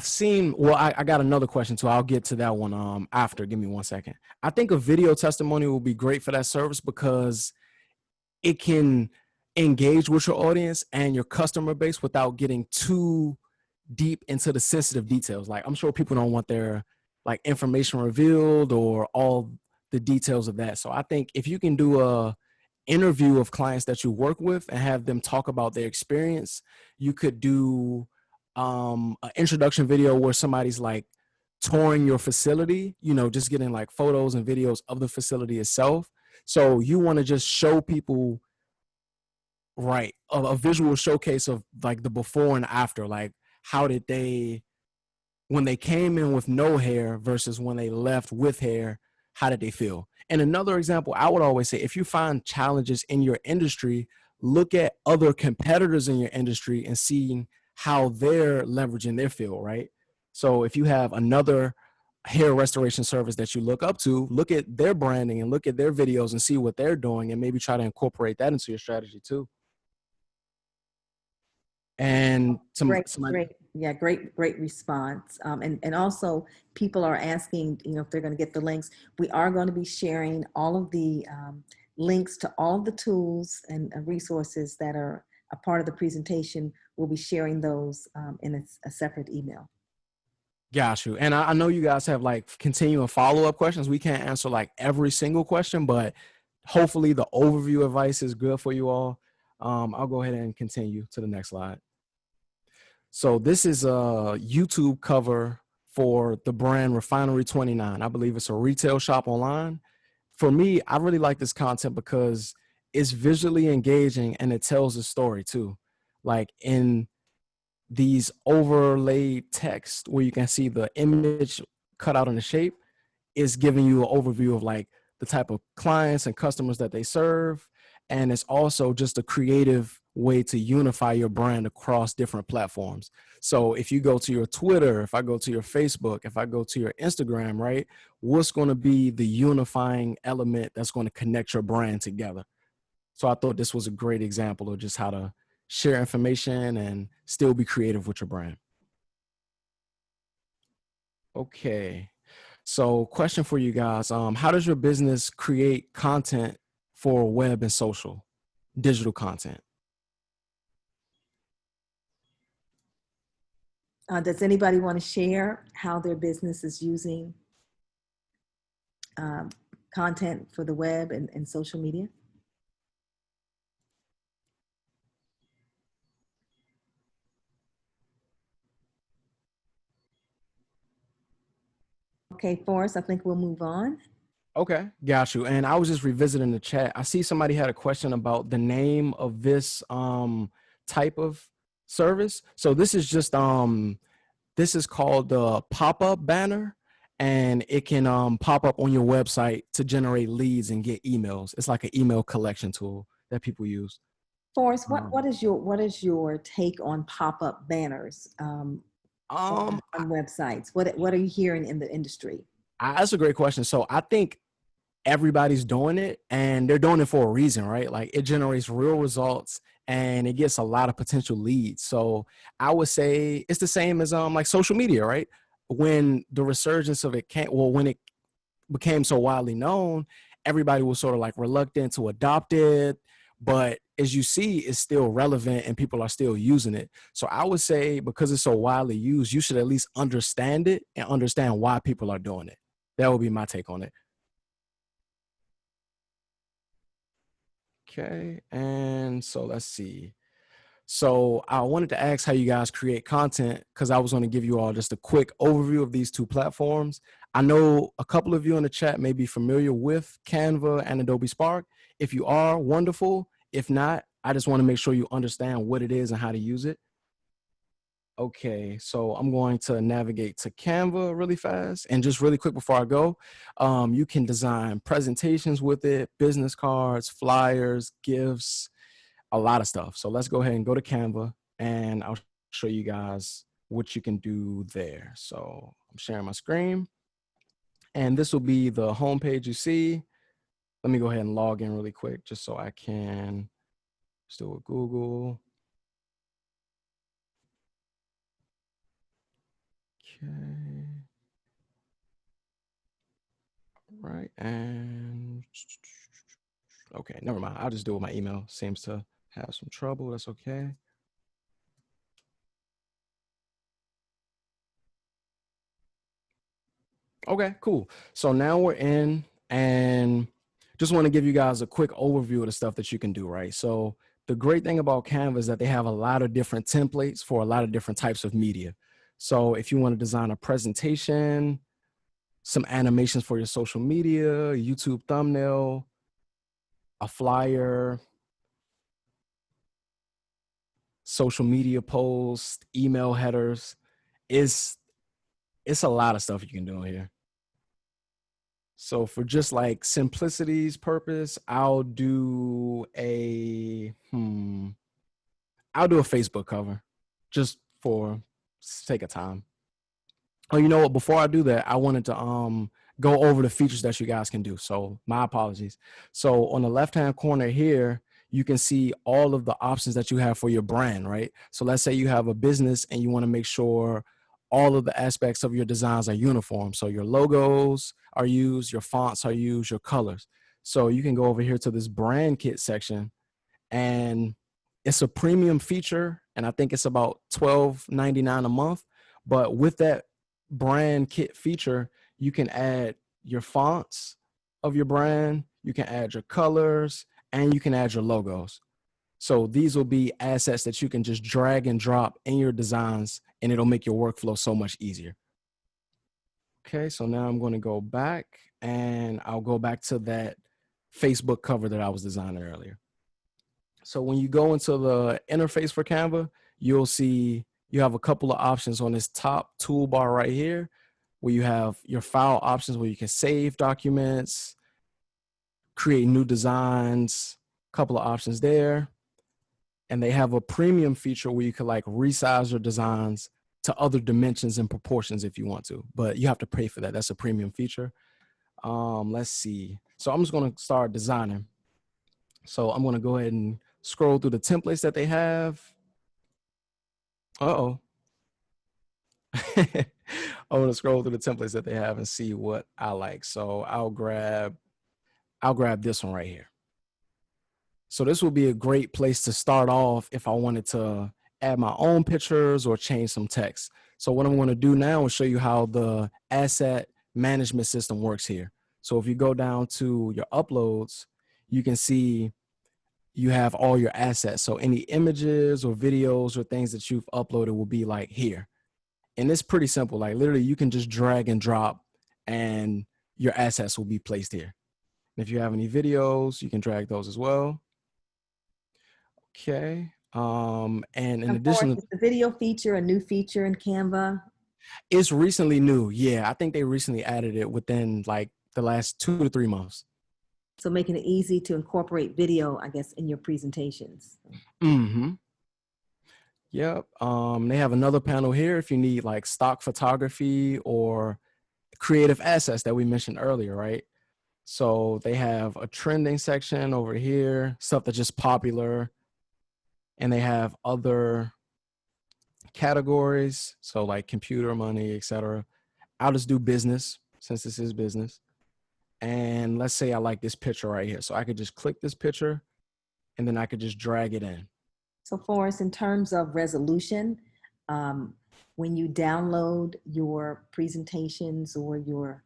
seen. Well, I got another question too. I'll get to that one after. Give me 1 second. I think a video testimony will be great for that service because it can engage with your audience and your customer base without getting too deep into the sensitive details. Like I'm sure people don't want their like information revealed or all the details of that. So I think if you can do a interview of clients that you work with and have them talk about their experience, you could do an introduction video where somebody's like touring your facility, you know, just getting like photos and videos of the facility itself. So you want to just show people, right, a visual showcase of like the before and after, like how did they, when they came in with no hair versus when they left with hair, how did they feel? And another example, I would always say, if you find challenges in your industry, look at other competitors in your industry and seeing how they're leveraging their field, right? So if you have another hair restoration service that you look up to, look at their branding and look at their videos and see what they're doing and maybe try to incorporate that into your strategy too. And Great. Yeah, great response. And also people are asking, you know, if they're going to get the links. We are going to be sharing all of the links to all the tools and resources that are a part of the presentation. We'll be sharing those in a separate email. Got you. And I know you guys have like continuing follow-up questions. We can't answer like every single question, but hopefully the overview advice is good for you all. I'll go ahead and continue to the next slide. So this is a YouTube cover for the brand Refinery 29. I believe it's a retail shop online. For me, I really like this content because it's visually engaging and it tells a story too. Like in these overlaid text where you can see the image cut out in the shape is giving you an overview of like the type of clients and customers that they serve. And it's also just a creative way to unify your brand across different platforms. So if you go to your Twitter, if I go to your Facebook, if I go to your Instagram, right, what's going to be the unifying element that's going to connect your brand together? So I thought this was a great example of just how to share information and still be creative with your brand. Okay. So question for you guys. How does your business create content for web and social, digital content? Does anybody want to share how their business is using content for the web and social media? Okay, Forrest, I think we'll move on. Okay, got you. And I was just revisiting the chat. I see somebody had a question about the name of this type of service. So this is just this is called the pop-up banner, and it can pop up on your website to generate leads and get emails. It's like an email collection tool that people use. Forrest, what is your take on pop-up banners on websites? What are you hearing in the industry? That's a great question. So I think everybody's doing it and they're doing it for a reason, right? Like it generates real results and it gets a lot of potential leads. So I would say it's the same as like social media, right? When the resurgence of it when it became so widely known, everybody was sort of like reluctant to adopt it. But as you see, it's still relevant and people are still using it. So I would say because it's so widely used, you should at least understand it and understand why people are doing it. That would be my take on it. Okay, and so let's see. So I wanted to ask how you guys create content because I was going to give you all just a quick overview of these two platforms. I know a couple of you in the chat may be familiar with Canva and Adobe Spark. If you are, wonderful. If not, I just want to make sure you understand what it is and how to use it. Okay, so I'm going to navigate to Canva really fast. And just really quick before I go, you can design presentations with it, business cards, flyers, gifts, a lot of stuff. So let's go ahead and go to Canva and I'll show you guys what you can do there. So I'm sharing my screen and this will be the homepage you see. let me go ahead and log in really quick just so I can still with Google. Okay. Right. And okay, never mind. I'll just do it with my email. Seems to have some trouble. That's okay. Okay, cool. So now we're in, and just want to give you guys a quick overview of the stuff that you can do, right? So the great thing about Canva is that they have a lot of different templates for a lot of different types of media. So if you want to design a presentation, some animations for your social media, YouTube thumbnail, a flyer, social media post, email headers, it's a lot of stuff you can do here. So for just like simplicity's purpose, I'll do a Facebook cover just for sake of time. Oh, you know what? Before I do that, I wanted to go over the features that you guys can do. So my apologies. So on the left-hand corner here, you can see all of the options that you have for your brand, right? So let's say you have a business and you want to make sure all of the aspects of your designs are uniform. So your logos are used, your fonts are used, your colors. So you can go over here to this brand kit section, and it's a premium feature, and I think it's about $12.99 a month. But with that brand kit feature, you can add your fonts of your brand, you can add your colors, and you can add your logos. So these will be assets that you can just drag and drop in your designs, and it'll make your workflow so much easier. Okay, so now I'm going to go back, and I'll go back to that Facebook cover that I was designing earlier. So when you go into the interface for Canva, you'll see you have a couple of options on this top toolbar right here, where you have your file options where you can save documents, create new designs, a couple of options there. And they have a premium feature where you can like resize your designs to other dimensions and proportions if you want to, but you have to pay for that. That's a premium feature. Let's see. So I'm just going to start designing. So I'm going to go ahead and scroll through the templates that they have. I'm going to scroll through the templates that they have and see what I like. So I'll grab this one right here. So this will be a great place to start off if I wanted to add my own pictures or change some text. So what I'm going to do now is show you how the asset management system works here. So if you go down to your uploads, you can see you have all your assets. So any images or videos or things that you've uploaded will be like here. And it's pretty simple. Like literally you can just drag and drop and your assets will be placed here. And if you have any videos, you can drag those as well. Okay. And in addition, is the video feature a new feature in Canva? It's recently new. Yeah, I think they recently added it within like the last 2 to 3 months. So making it easy to incorporate video, I guess, in your presentations. Mm-hmm. Yep. They have another panel here if you need like stock photography or creative assets that we mentioned earlier, right? So they have a trending section over here, stuff that's just popular. And they have other categories. So like computer, money, etc. I'll just do business since this is business. And let's say I like this picture right here. So I could just click this picture and then I could just drag it in. So Forrest, in terms of resolution, when you download your presentations or your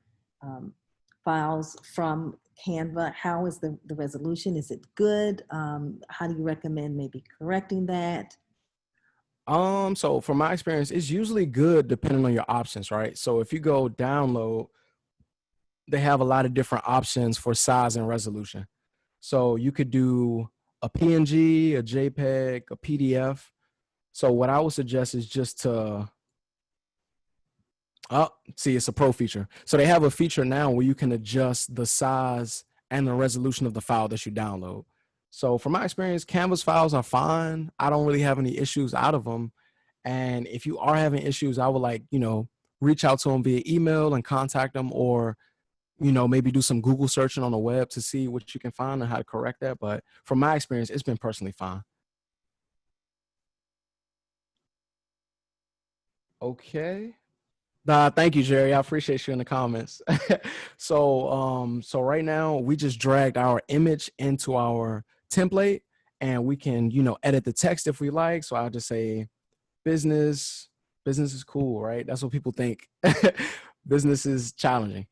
files from Canva, how is the resolution? Is it good? How do you recommend maybe correcting that? So from my experience, it's usually good depending on your options, right? So if you go download, they have a lot of different options for size and resolution. So you could do a PNG, a JPEG, a PDF. So what I would suggest is just to, see, it's a pro feature. So they have a feature now where you can adjust the size and the resolution of the file that you download. So from my experience, Canvas files are fine. I don't really have any issues out of them. And if you are having issues, I would reach out to them via email and contact them, or maybe do some Google searching on the web to see what you can find and how to correct that. But from my experience, it's been personally fine. Okay. Thank you, Jerry. I appreciate you in the comments. So right now we just dragged our image into our template, and we can, edit the text if we like. So I'll just say business is cool, right? That's what people think. Business is challenging.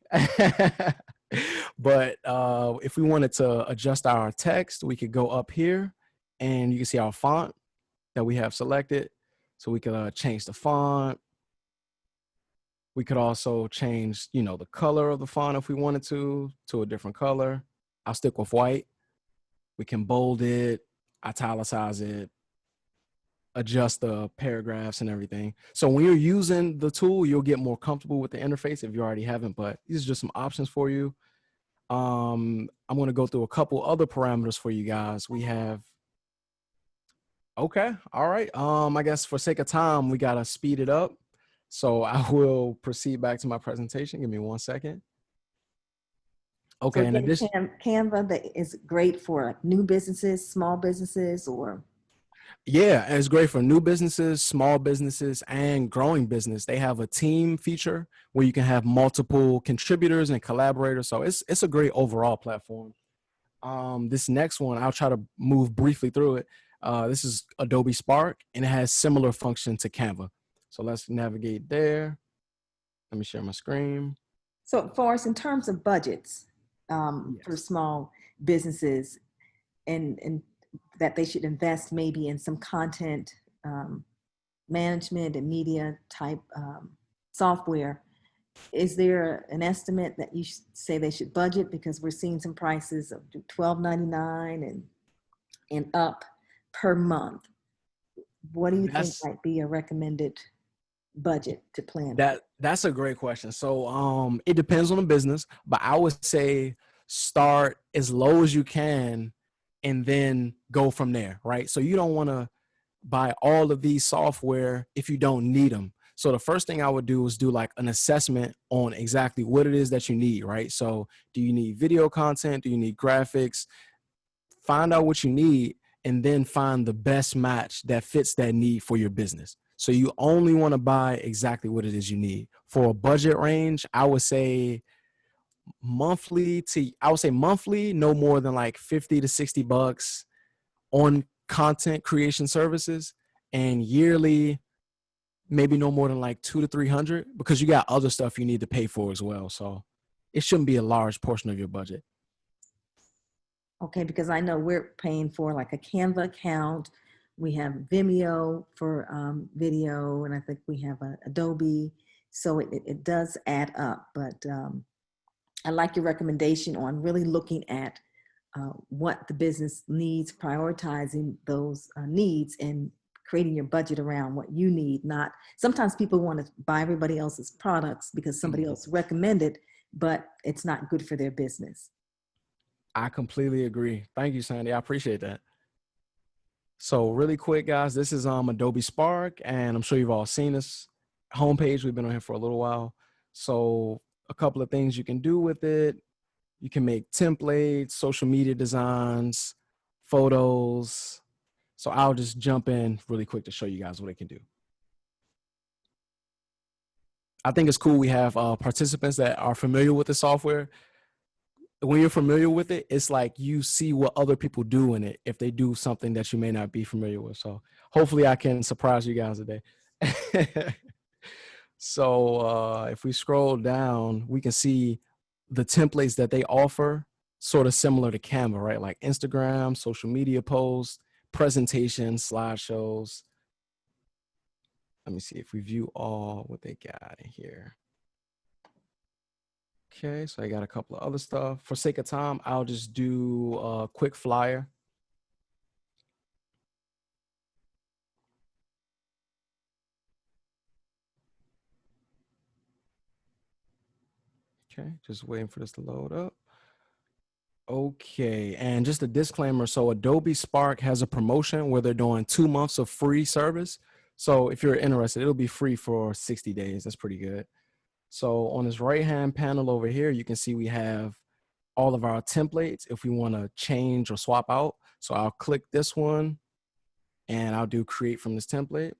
But if we wanted to adjust our text, we could go up here and you can see our font that we have selected. So we could change the font. We could also change, the color of the font if we wanted to a different color. I'll stick with white. We can bold it, italicize it, adjust the paragraphs and everything. So when you're using the tool, you'll get more comfortable with the interface if you already haven't, but these are just some options for you. I'm going to go through a couple other parameters for you guys. We have, okay, all right. I guess for sake of time, we got to speed it up. So I will proceed back to my presentation. Give me 1 second. Okay, So in addition, Canva that is great for like new businesses, small businesses, or yeah, and it's great for new businesses, small businesses, and growing business. They have a team feature where you can have multiple contributors and collaborators. So it's a great overall platform. This next one, I'll try to move briefly through it. This is Adobe Spark, and it has similar function to Canva. So let's navigate there. Let me share my screen. so for us in terms of budgets for small businesses and that they should invest maybe in some content management and media type software. Is there an estimate that you say they should budget? Because we're seeing some prices of $12.99 and up per month. What do you think might be a recommended budget to plan? That's a great question. So it depends on the business, but I would say start as low as you can and then go from there, right? So you don't want to buy all of these software if you don't need them. So the first thing I would do is do like an assessment on exactly what it is that you need, right? So do you need video content? Do you need graphics? Find out what you need and then find the best match that fits that need for your business. So you only want to buy exactly what it is you need. For a budget range, I would say monthly, no more than like 50 to 60 bucks on content creation services, and yearly, maybe no more than like 200 to 300, because you got other stuff you need to pay for as well. So it shouldn't be a large portion of your budget. Okay, because I know we're paying for like a Canva account. We have Vimeo for video, and I think we have Adobe. So it does add up, but I like your recommendation on really looking at what the business needs, prioritizing those needs and creating your budget around what you need. Not sometimes people want to buy everybody else's products because somebody else recommended, but it's not good for their business. I completely agree. Thank you, Sandy. I appreciate that. So really quick, guys, this is Adobe Spark, and I'm sure you've all seen this homepage. We've been on here for a little while. So a couple of things you can do with it. You can make templates, social media designs, photos. So I'll just jump in really quick to show you guys what it can do. I think it's cool we have participants that are familiar with the software. When you're familiar with it, it's like you see what other people do in it if they do something that you may not be familiar with. So hopefully I can surprise you guys today. So if we scroll down, we can see the templates that they offer, sort of similar to Canva, right? Like Instagram, social media posts, presentations, slideshows. Let me see if we view all what they got in here. Okay, so I got a couple of other stuff. For sake of time, I'll just do a quick flyer. Okay, just waiting for this to load up. Okay, and just a disclaimer. So Adobe Spark has a promotion where they're doing 2 months of free service. So if you're interested, it'll be free for 60 days. That's pretty good. So on this right-hand panel over here, you can see we have all of our templates if we want to change or swap out. So I'll click this one and I'll do create from this template.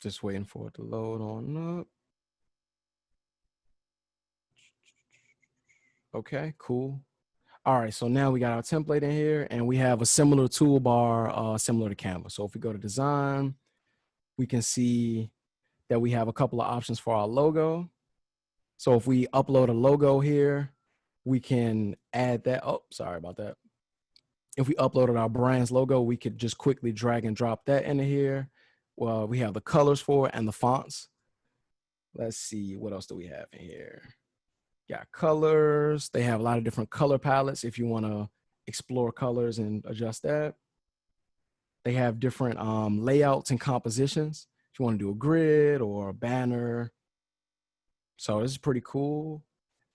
Just waiting for it to load on up. Okay, cool. All right, so now we got our template in here and we have a similar toolbar similar to Canva. So if we go to design, we can see that we have a couple of options for our logo. So if we upload a logo here, we can add that. Oh, sorry about that. If we uploaded our brand's logo, we could just quickly drag and drop that into here. Well, we have the colors for it and the fonts. Let's see, what else do we have in here? Got colors. They have a lot of different color palettes if you want to explore colors and adjust that. They have different layouts and compositions. If you want to do a grid or a banner. So this is pretty cool.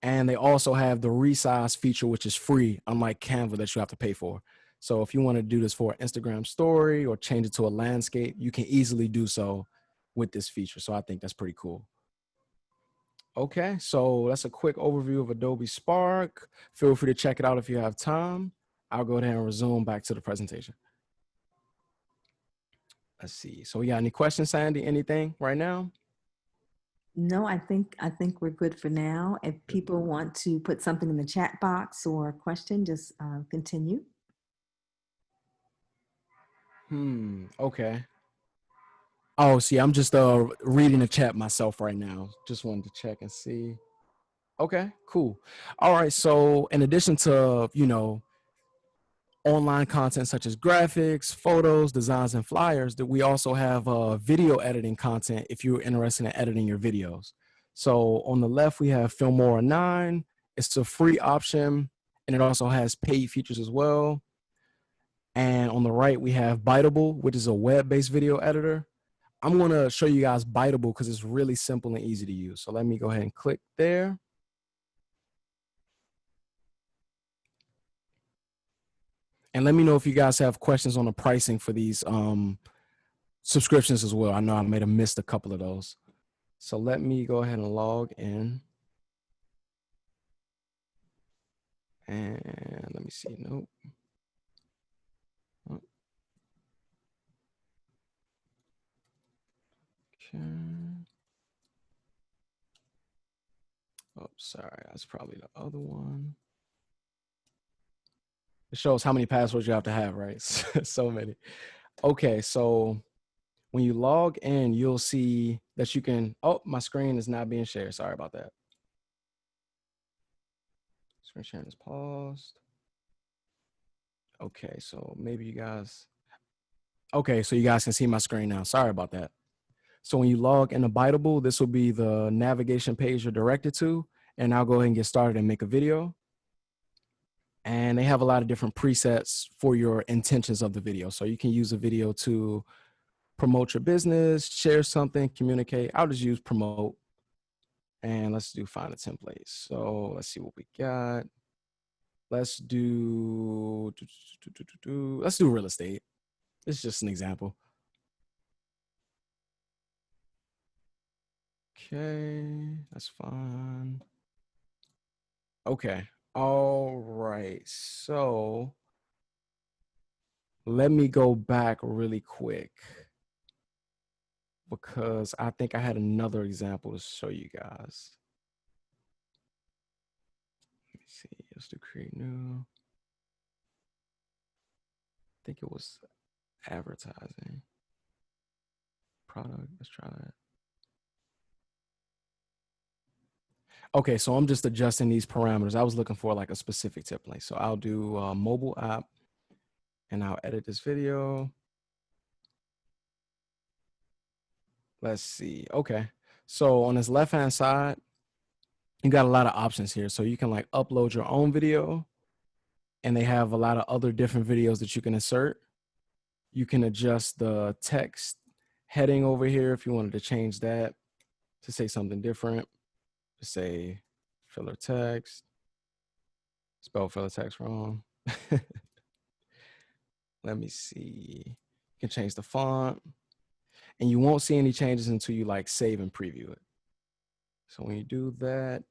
And they also have the resize feature, which is free, unlike Canva that you have to pay for. So if you want to do this for an Instagram story or change it to a landscape, you can easily do so with this feature. So I think that's pretty cool. Okay, so that's a quick overview of Adobe Spark. Feel free to check it out if you have time. I'll go ahead and resume back to the presentation. Let's see. So we got any questions, Sandy? Anything right now? No, I think we're good for now. If people want to put something in the chat box or a question, just continue. Okay. Oh, see, I'm just reading the chat myself right now. Just wanted to check and see. Okay, cool. All right. So in addition to, you know, online content such as graphics, photos, designs, and flyers, that we also have video editing content if you're interested in editing your videos. So on the left, we have Filmora 9. It's a free option, and it also has paid features as well. And on the right, we have Biteable, which is a web-based video editor. I'm going to show you guys Biteable because it's really simple and easy to use. So let me go ahead and click there. And let me know if you guys have questions on the pricing for these subscriptions as well. I know I may have missed a couple of those. So let me go ahead and log in. And let me see. Nope. Oh. Okay. Oh, sorry. That's probably the other one. It shows how many passwords you have to have, right? So many. Okay, so when you log in, you'll see that you can, oh, my screen is not being shared. Sorry about that. Screen sharing is paused. Okay, so maybe you guys, okay, so you guys can see my screen now. Sorry about that. So when you log into Biteable, this will be the navigation page you're directed to. And I'll go ahead and get started and make a video. And they have a lot of different presets for your intentions of the video. So you can use a video to promote your business, share something, communicate. I'll just use promote. And let's do find a template. So let's see what we got. Let's do real estate. It's just an example. Okay, that's fine. Okay, all right. So let me go back really quick because I think I had another example to show you guys. Let me see, let's do create new. I think it was advertising. Product, let's try that. Okay, so I'm just adjusting these parameters. I was looking for like a specific template. So I'll do a mobile app and I'll edit this video. Let's see. Okay, so on this left-hand side, you got a lot of options here. So you can like upload your own video and they have a lot of other different videos that you can insert. You can adjust the text heading over here if you wanted to change that to say something different. To say filler text, spell filler text wrong. Let me see. can change the font, and you won't see any changes until you like save and preview it. So when you do that,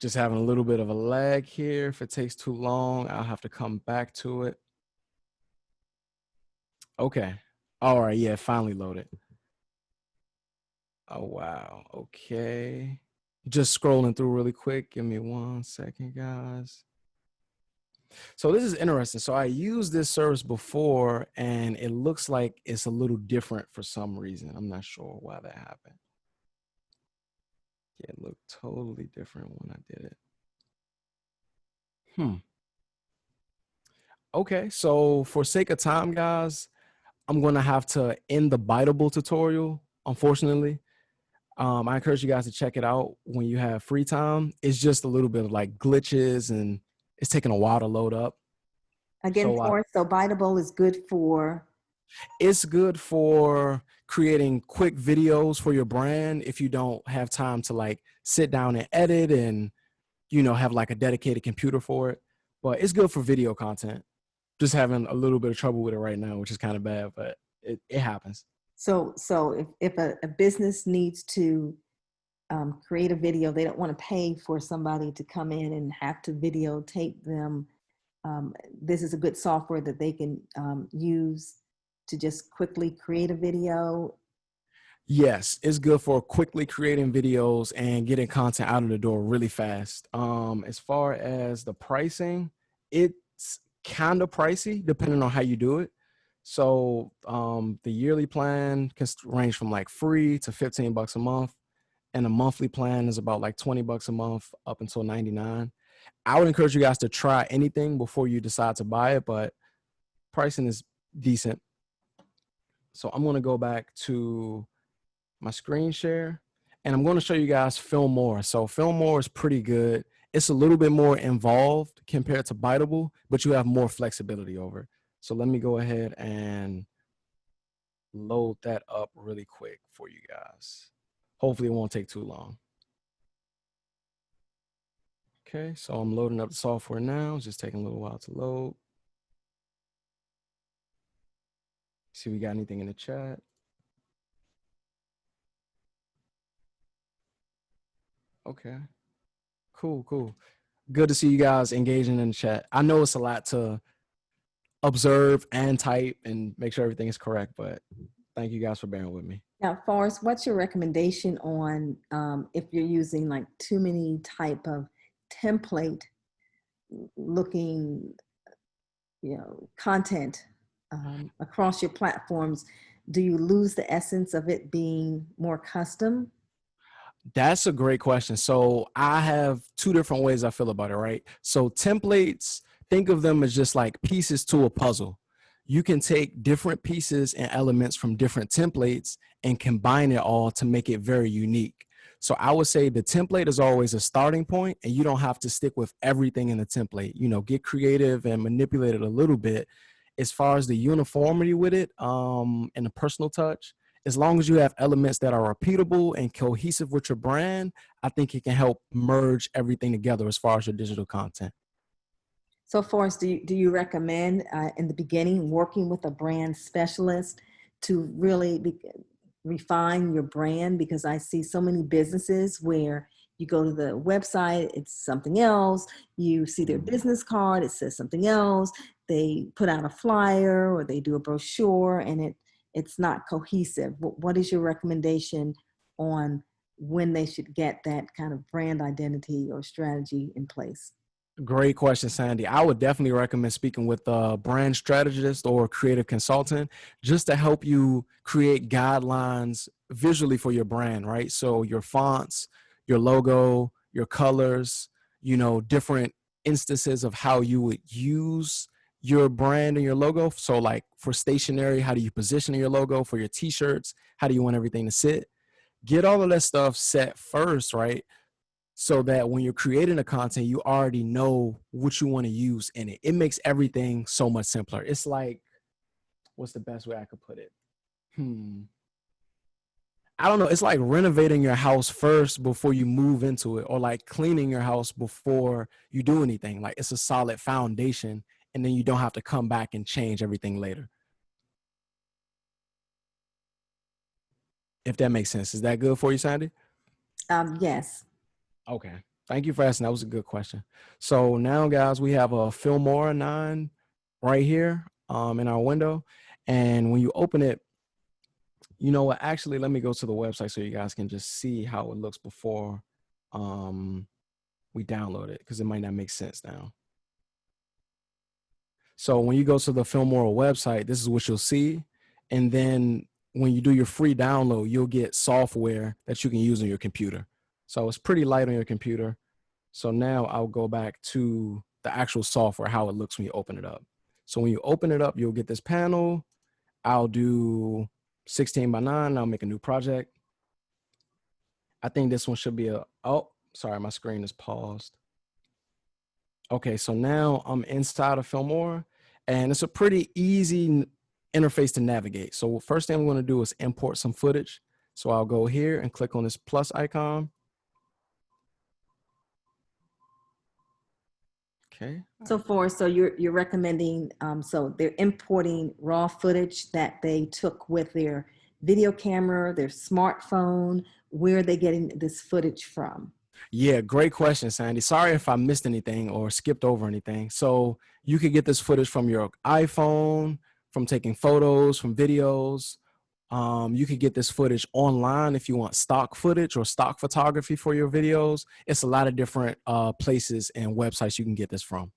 just having a little bit of a lag here. If it takes too long, I'll have to come back to it. Okay. All right. Yeah, finally loaded. Oh, wow. Okay. Just scrolling through really quick. Give me 1 second, guys. So this is interesting. So I used this service before, and it looks like it's a little different for some reason. I'm not sure why that happened. Yeah, it looked totally different when I did it. Okay, so for sake of time, guys, I'm going to have to end the Biteable tutorial, unfortunately. I encourage you guys to check it out when you have free time. It's just a little bit of like glitches, and it's taking a while to load up. Again, so Biteable is good for? It's good for creating quick videos for your brand if you don't have time to like sit down and edit and, you know, have like a dedicated computer for it. But it's good for video content. Just having a little bit of trouble with it right now, which is kind of bad, but it happens. So if a business needs to create a video, they don't want to pay for somebody to come in and have to videotape them. This is a good software that they can use to just quickly create a video. Yes, it's good for quickly creating videos and getting content out of the door really fast. As far as the pricing, it's kind of pricey depending on how you do it. So the yearly plan can range from like free to $15 a month. And a monthly plan is about like $20 a month up until $99. I would encourage you guys to try anything before you decide to buy it, but pricing is decent. So I'm going to go back to my screen share, and I'm going to show you guys Film More. So Film More is pretty good. It's a little bit more involved compared to Biteable, but you have more flexibility over it. So let me go ahead and load that up really quick for you guys. Hopefully it won't take too long. Okay, so I'm loading up the software now. It's just taking a little while to load. See if we got anything in the chat. Okay, cool. Good to see you guys engaging in the chat. I know it's a lot to observe and type and make sure everything is correct, but thank you guys for bearing with me. Now, Forrest, what's your recommendation on if you're using like too many type of template looking, you know, content across your platforms? Do you lose the essence of it being more custom? That's a great question. So I have two different ways I feel about it, right? So templates, think of them as just like pieces to a puzzle. You can take different pieces and elements from different templates and combine it all to make it very unique. So I would say the template is always a starting point, and you don't have to stick with everything in the template. You know, get creative and manipulate it a little bit. As far as the uniformity with it and the personal touch, as long as you have elements that are repeatable and cohesive with your brand, I think it can help merge everything together as far as your digital content. So Forrest, do you recommend in the beginning working with a brand specialist to really refine your brand? Because I see so many businesses where you go to the website, it's something else. You see their business card, it says something else. They put out a flyer or they do a brochure, and it's not cohesive. What is your recommendation on when they should get that kind of brand identity or strategy in place? Great question, Sandy. I would definitely recommend speaking with a brand strategist or creative consultant just to help you create guidelines visually for your brand, right? So your fonts, your logo, your colors, you know, different instances of how you would use your brand and your logo. So like for stationery, how do you position your logo? For your t-shirts, how do you want everything to sit? Get all of that stuff set first, right? So that when you're creating the content, you already know what you want to use in it. It makes everything so much simpler. It's like, what's the best way I could put it? I don't know. It's like renovating your house first before you move into it, or like cleaning your house before you do anything. Like it's a solid foundation, and then you don't have to come back and change everything later. If that makes sense. Is that good for you, Sandy? Yes. Okay. Thank you for asking. That was a good question. So now, guys, we have a Fillmore 9 right here in our window. And when you open it, you know what? Actually, let me go to the website so you guys can just see how it looks before we download it, because it might not make sense now. So when you go to the Fillmore website, this is what you'll see. And then when you do your free download, you'll get software that you can use on your computer. So it's pretty light on your computer. So now I'll go back to the actual software, how it looks when you open it up. So when you open it up, you'll get this panel. I'll do 16 by 9. I'll make a new project. I think this one should be oh, sorry, my screen is paused. Okay, so now I'm inside of Fillmore, and it's a pretty easy interface to navigate. So first thing I'm going to do is import some footage. So I'll go here and click on this plus icon. Okay. So you're recommending, so they're importing raw footage that they took with their video camera, their smartphone. Where are they getting this footage from? Yeah, great question, Sandy. Sorry if I missed anything or skipped over anything. So you could get this footage from your iPhone, from taking photos, from videos. You could get this footage online if you want stock footage or stock photography for your videos. It's a lot of different places and websites you can get this from.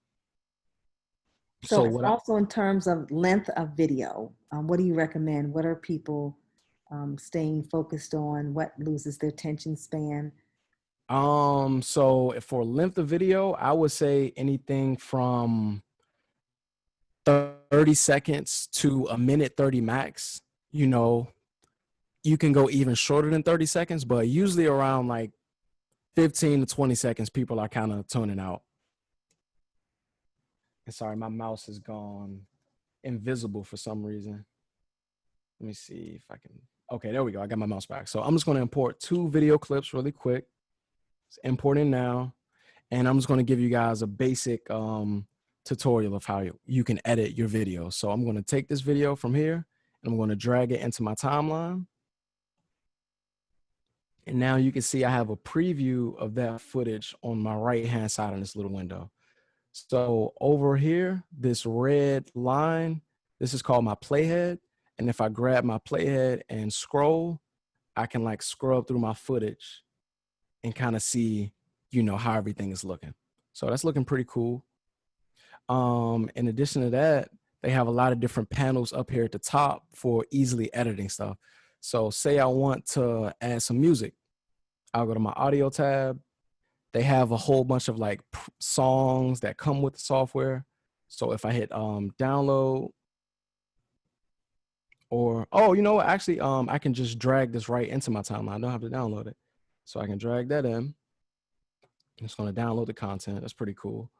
So it's also in terms of length of video, what do you recommend? What are people staying focused on? What loses their attention span? So for length of video, I would say anything from 30 seconds to a minute 30 max. You know, you can go even shorter than 30 seconds, but usually around like 15 to 20 seconds, people are kind of tuning out. And sorry, my mouse has gone invisible for some reason. Let me see if I can. Okay, there we go. I got my mouse back. So I'm just going to import 2 video clips really quick. It's importing now. And I'm just going to give you guys a basic tutorial of how you can edit your video. So I'm going to take this video from here and I'm going to drag it into my timeline. And now you can see I have a preview of that footage on my right-hand side in this little window. So over here, this red line, this is called my playhead. And if I grab my playhead and scroll, I can like scrub through my footage and kind of see, you know, how everything is looking. So that's looking pretty cool. In addition to that, they have a lot of different panels up here at the top for easily editing stuff. So say I want to add some music. I'll go to my audio tab. They have a whole bunch of like songs that come with the software. So if I hit download, or, oh, you know what? Actually, I can just drag this right into my timeline. I don't have to download it. So I can drag that in. It's going to download the content. That's pretty cool.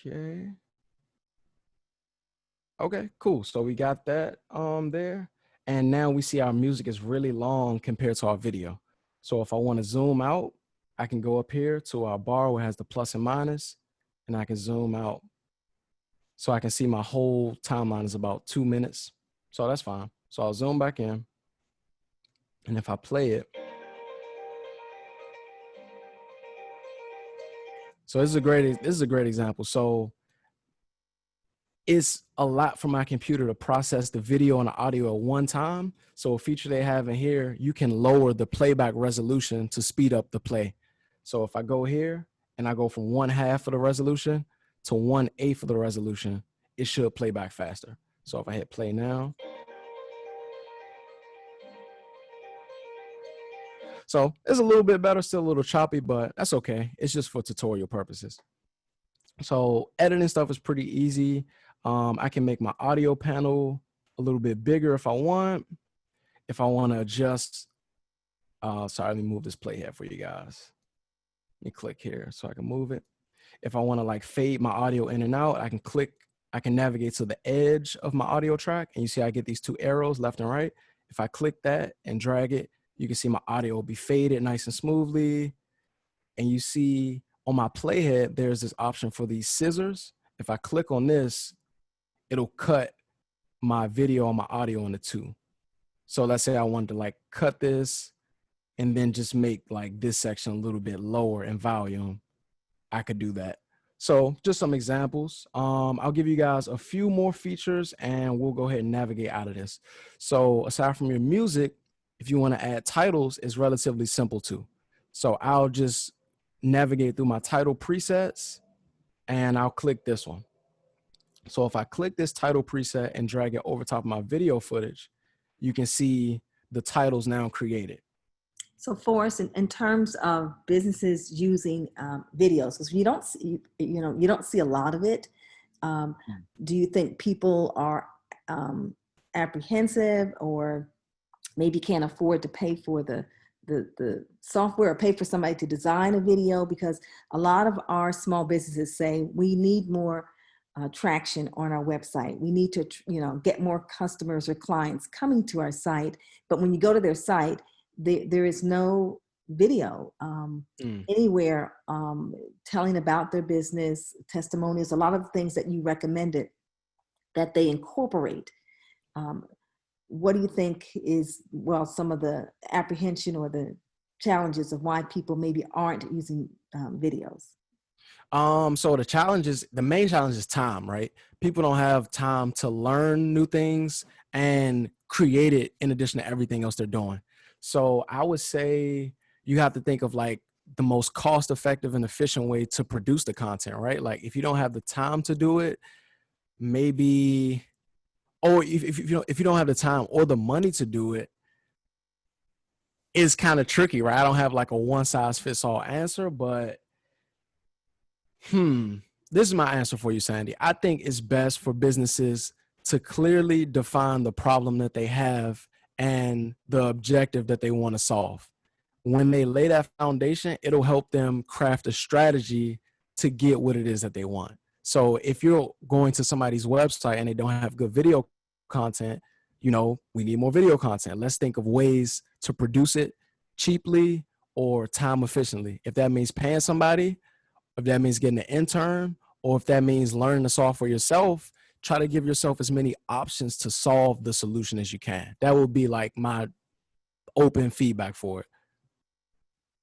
Okay. Okay, cool. So we got that there. And now we see our music is really long compared to our video. So if I want to zoom out, I can go up here to our bar where it has the plus and minus, and I can zoom out. So I can see my whole timeline is about 2 minutes. So that's fine. So I'll zoom back in. And if I play it, so this is a great example. So it's a lot for my computer to process the video and the audio at one time. So a feature they have in here, you can lower the playback resolution to speed up the play. So if I go here and I go from 1/2 of the resolution to 1/8 of the resolution, it should play back faster. So if I hit play now. So it's a little bit better, still a little choppy, but that's okay. It's just for tutorial purposes. So editing stuff is pretty easy. I can make my audio panel a little bit bigger if I want. If I want to adjust, sorry, let me move this playhead for you guys. Let me click here so I can move it. If I want to like fade my audio in and out, I can click I can navigate to the edge of my audio track, and you see I get these two arrows left and right. If I click that and drag it, you can see my audio will be faded nice and smoothly. And you see on my playhead, there's this option for these scissors. If I click on this, it'll cut my video and my audio into two. So let's say I wanted to like cut this and then just make like this section a little bit lower in volume, I could do that. So just some examples. I'll give you guys a few more features and we'll go ahead and navigate out of this. So aside from your music, if you want to add titles, it's relatively simple too. So I'll just navigate through my title presets and I'll click this one. So if I click this title preset and drag it over top of my video footage, you can see the titles now created. So Forrest, in terms of businesses using videos, because you don't see, you don't see a lot of it. Do you think people are apprehensive or maybe can't afford to pay for the software or pay for somebody to design a video? Because a lot of our small businesses say we need more traction on our website. We need to, get more customers or clients coming to our site. But when you go to their site, there is no video anywhere telling about their business, testimonials, a lot of things that you recommended that they incorporate. What do you think is, well, some of the apprehension or the challenges of why people maybe aren't using videos? So the main challenge is time, right? People don't have time to learn new things and create it in addition to everything else they're doing. So I would say you have to think of like the most cost-effective and efficient way to produce the content, right? Like if you don't have the time to do it, maybe, or if you don't have the time or the money to do it, it's kind of tricky, right? I don't have like a one-size-fits-all answer, but this is my answer for you, Sandy. I think it's best for businesses to clearly define the problem that they have and the objective that they want to solve. When they lay that foundation, it'll help them craft a strategy to get what it is that they want. So if you're going to somebody's website and they don't have good video content, we need more video content. Let's think of ways to produce it cheaply or time efficiently. If that means paying somebody, if that means getting an intern, or if that means learning the software yourself, try to give yourself as many options to solve the solution as you can. That would be like my open feedback for it.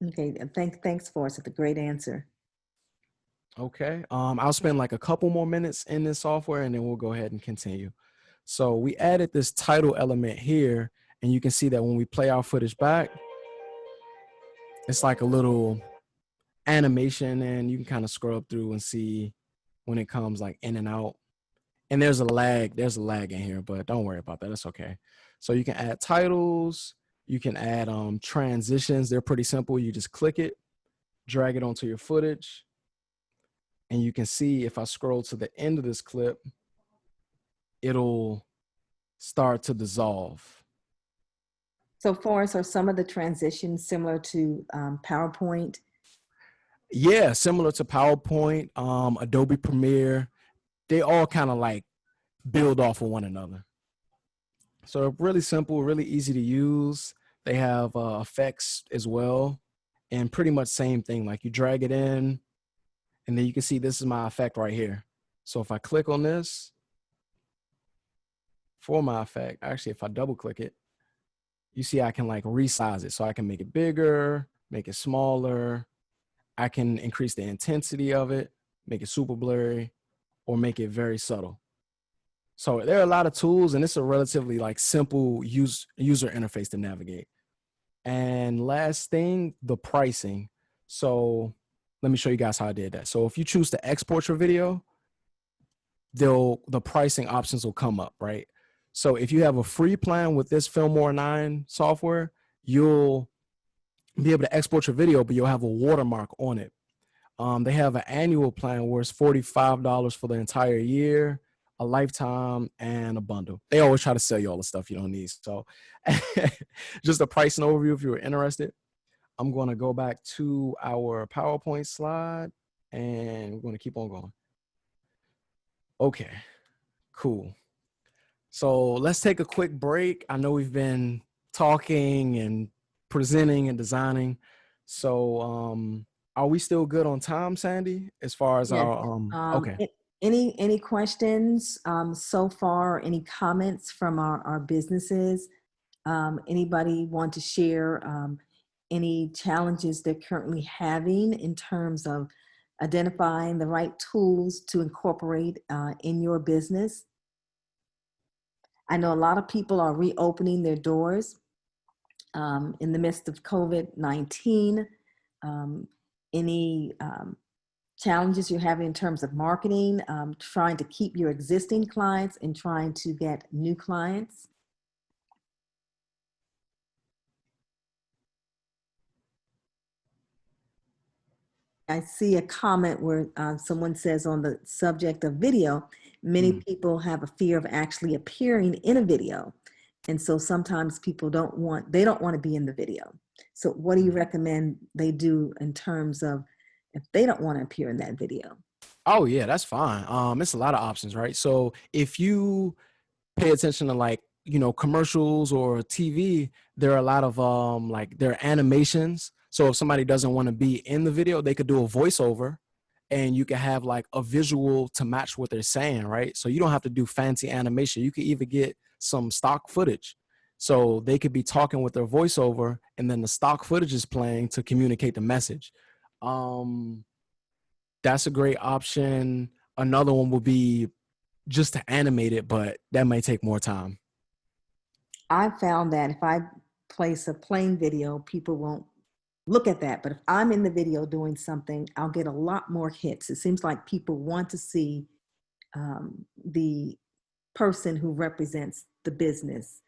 Okay, thanks Forrest. It's a great answer. Okay, I'll spend like a couple more minutes in this software and then we'll go ahead and continue. So we added this title element here, and you can see that when we play our footage back, it's like a little animation, and you can kind of scrub through and see when it comes like in and out. And there's a lag in here, but don't worry about that. That's okay. So you can add titles, you can add transitions. They're pretty simple. You just click it, drag it onto your footage, and you can see if I scroll to the end of this clip, it'll start to dissolve. So Forrest, are some of the transitions similar to PowerPoint? Yeah, similar to PowerPoint, Adobe Premiere, they all kind of like build off of one another. So really simple, really easy to use. They have effects as well, and pretty much same thing. Like you drag it in, and then you can see this is my effect right here. So if I click on this for my effect, actually, if I double click it, you see I can like resize it. So I can make it bigger, make it smaller. I can increase the intensity of it, make it super blurry, or make it very subtle. So there are a lot of tools, and it's a relatively like simple user interface to navigate. And last thing, the pricing. So let me show you guys how I did that. So if you choose to export your video, the pricing options will come up, right? So if you have a free plan with this Filmora 9 software, you'll be able to export your video, but you'll have a watermark on it. They have an annual plan where it's $45 for the entire year, a lifetime, and a bundle. They always try to sell you all the stuff you don't need. So just a pricing overview if you were interested. I'm going to go back to our PowerPoint slide, and we're going to keep on going. Okay, Cool. So let's take a quick break. I know we've been talking and presenting and designing. So are we still good on time, Sandy? As far as Yes. our okay. Any questions so far? Any comments from our businesses? Anybody want to share any challenges they're currently having in terms of identifying the right tools to incorporate in your business? I know a lot of people are reopening their doors in the midst of COVID-19. Any challenges you're having in terms of marketing, trying to keep your existing clients and trying to get new clients? I see a comment where someone says on the subject of video, many people have a fear of actually appearing in a video. And so sometimes people don't want to be in the video. So what do you recommend they do in terms of if they don't want to appear in that video? Oh yeah, that's fine. It's a lot of options, right? So if you pay attention to like, commercials or TV, there are a lot of like there are animations. So if somebody doesn't want to be in the video, they could do a voiceover and you can have like a visual to match what they're saying, right? So you don't have to do fancy animation. You could even get some stock footage. So they could be talking with their voiceover and then the stock footage is playing to communicate the message. That's a great option. Another one would be just to animate it, but that may take more time. I found that if I place a plain video, people won't look at that. But if I'm in the video doing something, I'll get a lot more hits. It seems like people want to see the person who represents the business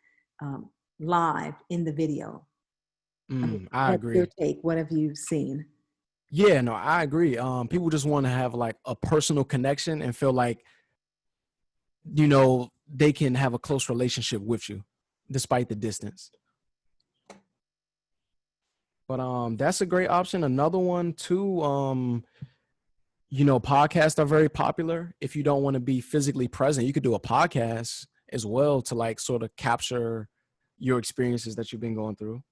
live in the video. I agree. Your take, what have you seen? Yeah, no, I agree. People just want to have like a personal connection and feel like, they can have a close relationship with you despite the distance. But that's a great option. Another one too, podcasts are very popular. If you don't want to be physically present, you could do a podcast as well to like sort of capture your experiences that you've been going through.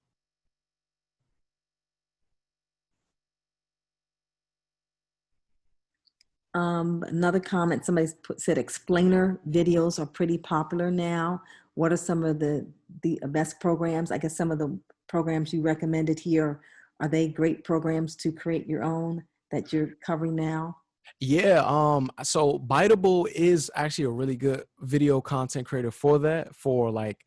Another comment, somebody said explainer videos are pretty popular now. What are some of the best programs? I guess some of the programs you recommended here, are they great programs to create your own that you're covering now? Yeah, so Biteable is actually a really good video content creator for that, for like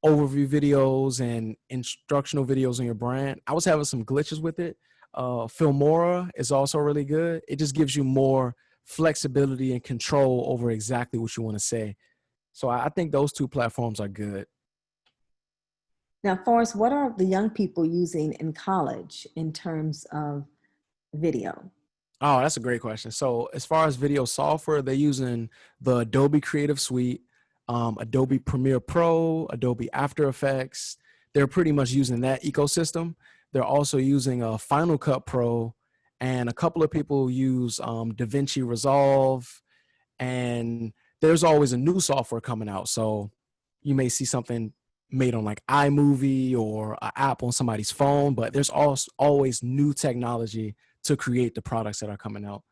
overview videos and instructional videos on your brand. I was having some glitches with it. Filmora is also really good. It just gives you more flexibility and control over exactly what you want to say. So I think those two platforms are good. Now, Forrest, what are the young people using in college in terms of video? Oh, that's a great question. So as far as video software, they're using the Adobe Creative Suite, Adobe Premiere Pro, Adobe After Effects. They're pretty much using that ecosystem. They're also using Final Cut Pro, and a couple of people use DaVinci Resolve, and there's always a new software coming out. So you may see something made on like iMovie or an app on somebody's phone, but there's also always new technology to create the products that are coming out.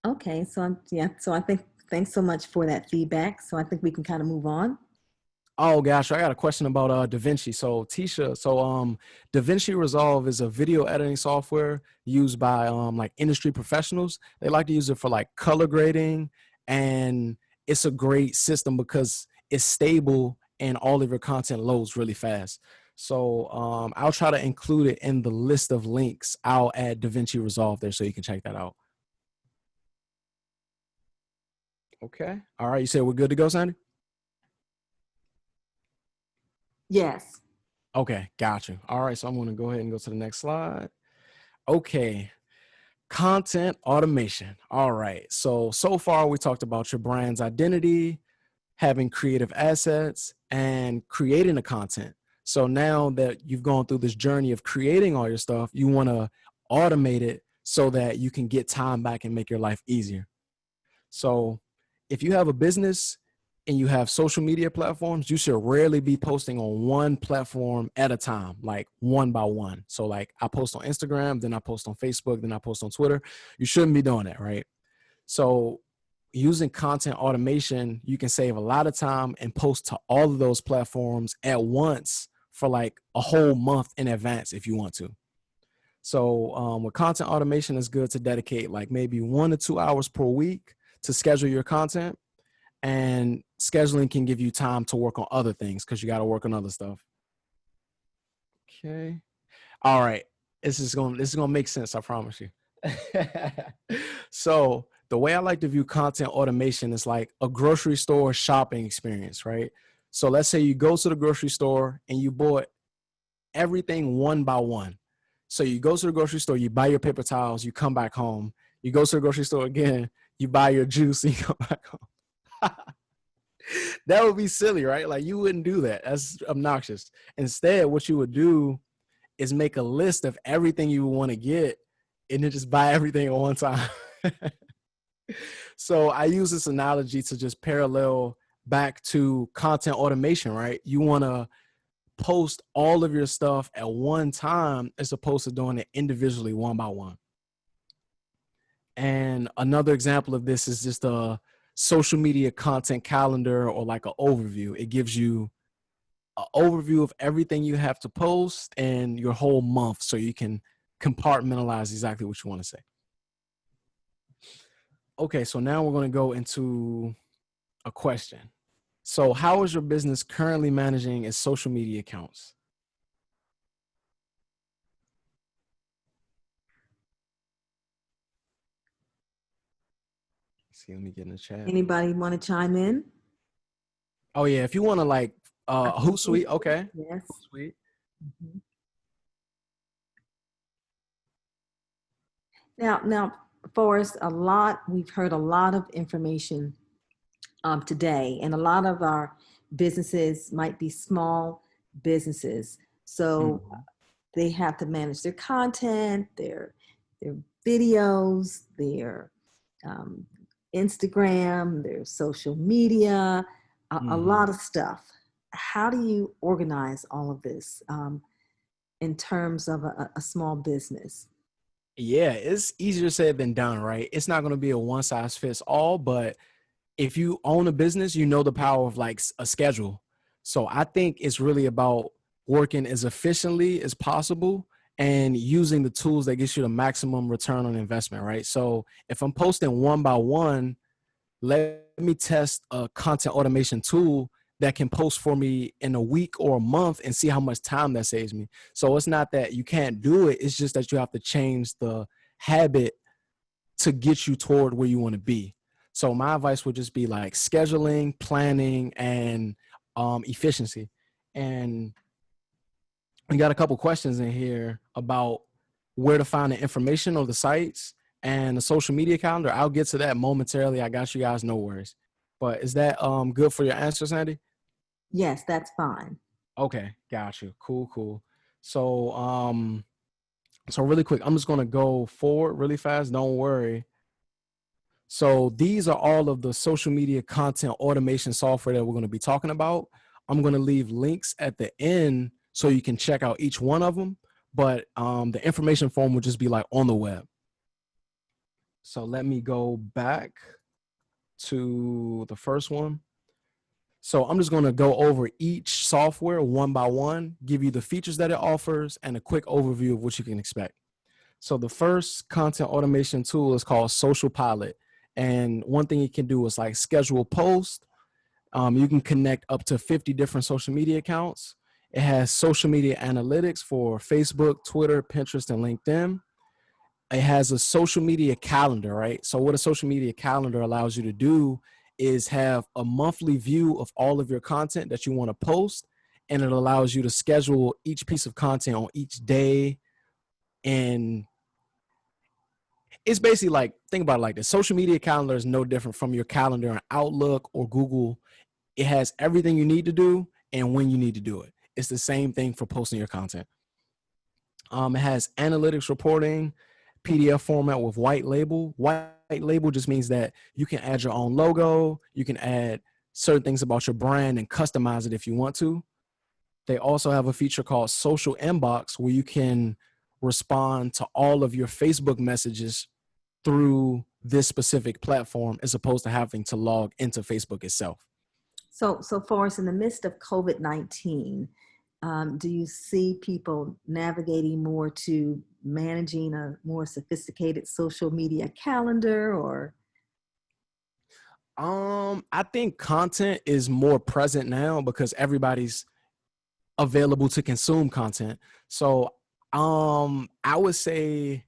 Okay, so I think, thanks so much for that feedback. So I think we can kind of move on. Oh gosh, I got a question about DaVinci. So Tisha, DaVinci Resolve is a video editing software used by like industry professionals. They like to use it for like color grading, and it's a great system because it's stable and all of your content loads really fast. So I'll try to include it in the list of links. I'll add DaVinci Resolve there so you can check that out. Okay. All right. You said we're good to go, Sandy? Yes. Okay. Got you. All right. So I'm going to go ahead and go to the next slide. Okay. Content automation. All right. So far we talked about your brand's identity, having creative assets, and creating the content. So now that you've gone through this journey of creating all your stuff, you want to automate it so that you can get time back and make your life easier. So if you have a business and you have social media platforms, you should rarely be posting on one platform at a time, like one by one. So like I post on Instagram, then I post on Facebook, then I post on Twitter. You shouldn't be doing that, right? So using content automation, you can save a lot of time and post to all of those platforms at once for like a whole month in advance if you want to. So with content automation, it's good to dedicate like maybe 1 to 2 hours per week to schedule your content. And scheduling can give you time to work on other things because you got to work on other stuff. Okay. All right. This is gonna make sense, I promise you. So the way I like to view content automation is like a grocery store shopping experience, right? So let's say you go to the grocery store and you bought everything one by one. So you go to the grocery store, you buy your paper towels, you come back home. You go to the grocery store again, you buy your juice, and you come back home. That would be silly, right? Like you wouldn't do that. That's obnoxious. Instead, what you would do is make a list of everything you want to get and then just buy everything at one time. So I use this analogy to just parallel back to content automation, right? You want to post all of your stuff at one time as opposed to doing it individually one by one. And another example of this is just a social media content calendar or like an overview. It gives you an overview of everything you have to post and your whole month so you can compartmentalize exactly what you want to say. Okay, so now we're going to go into a question. So how is your business currently managing its social media accounts? Let's see, let me get in the chat. Anybody want to chime in? Oh yeah, if you want to like Hootsuite, okay. Yes. Hootsuite. Mhm. Now, Forrest, we've heard a lot of information today, and a lot of our businesses might be small businesses. So they have to manage their content, their videos, their Instagram, their social media, a lot of stuff. How do you organize all of this in terms of a small business? Yeah, it's easier said than done, right? It's not going to be a one size fits all, but if you own a business, you know the power of like a schedule. So I think it's really about working as efficiently as possible and using the tools that get you the maximum return on investment, right? So if I'm posting one by one, let me test a content automation tool that can post for me in a week or a month and see how much time that saves me. So it's not that you can't do it. It's just that you have to change the habit to get you toward where you want to be. So my advice would just be like scheduling, planning, and efficiency. And we got a couple questions in here about where to find the information on the sites and the social media calendar. I'll get to that momentarily. I got you guys, no worries. But is that good for your answer, Sandy? Yes, that's fine. Okay, got you. Cool. So so really quick, I'm just gonna go forward really fast. Don't worry. So these are all of the social media content automation software that we're going to be talking about. I'm going to leave links at the end so you can check out each one of them, but the information form will just be like on the web. So let me go back to the first one. So I'm just going to go over each software one by one, give you the features that it offers and a quick overview of what you can expect. So the first content automation tool is called Social Pilot. And one thing it can do is like schedule posts. You can connect up to 50 different social media accounts. It has social media analytics for Facebook, Twitter, Pinterest, and LinkedIn. It has a social media calendar, right? So what a social media calendar allows you to do is have a monthly view of all of your content that you want to post. And it allows you to schedule each piece of content on each day. And it's basically like, think about it like this. Social media calendar is no different from your calendar on Outlook or Google. It has everything you need to do and when you need to do it. It's the same thing for posting your content. It has analytics reporting, PDF format with white label. White label just means that you can add your own logo. You can add certain things about your brand and customize it if you want to. They also have a feature called Social Inbox where you can respond to all of your Facebook messages through this specific platform as opposed to having to log into Facebook itself. So Forrest, in the midst of COVID-19, do you see people navigating more to managing a more sophisticated social media calendar, or? I think content is more present now because everybody's available to consume content. So, I would say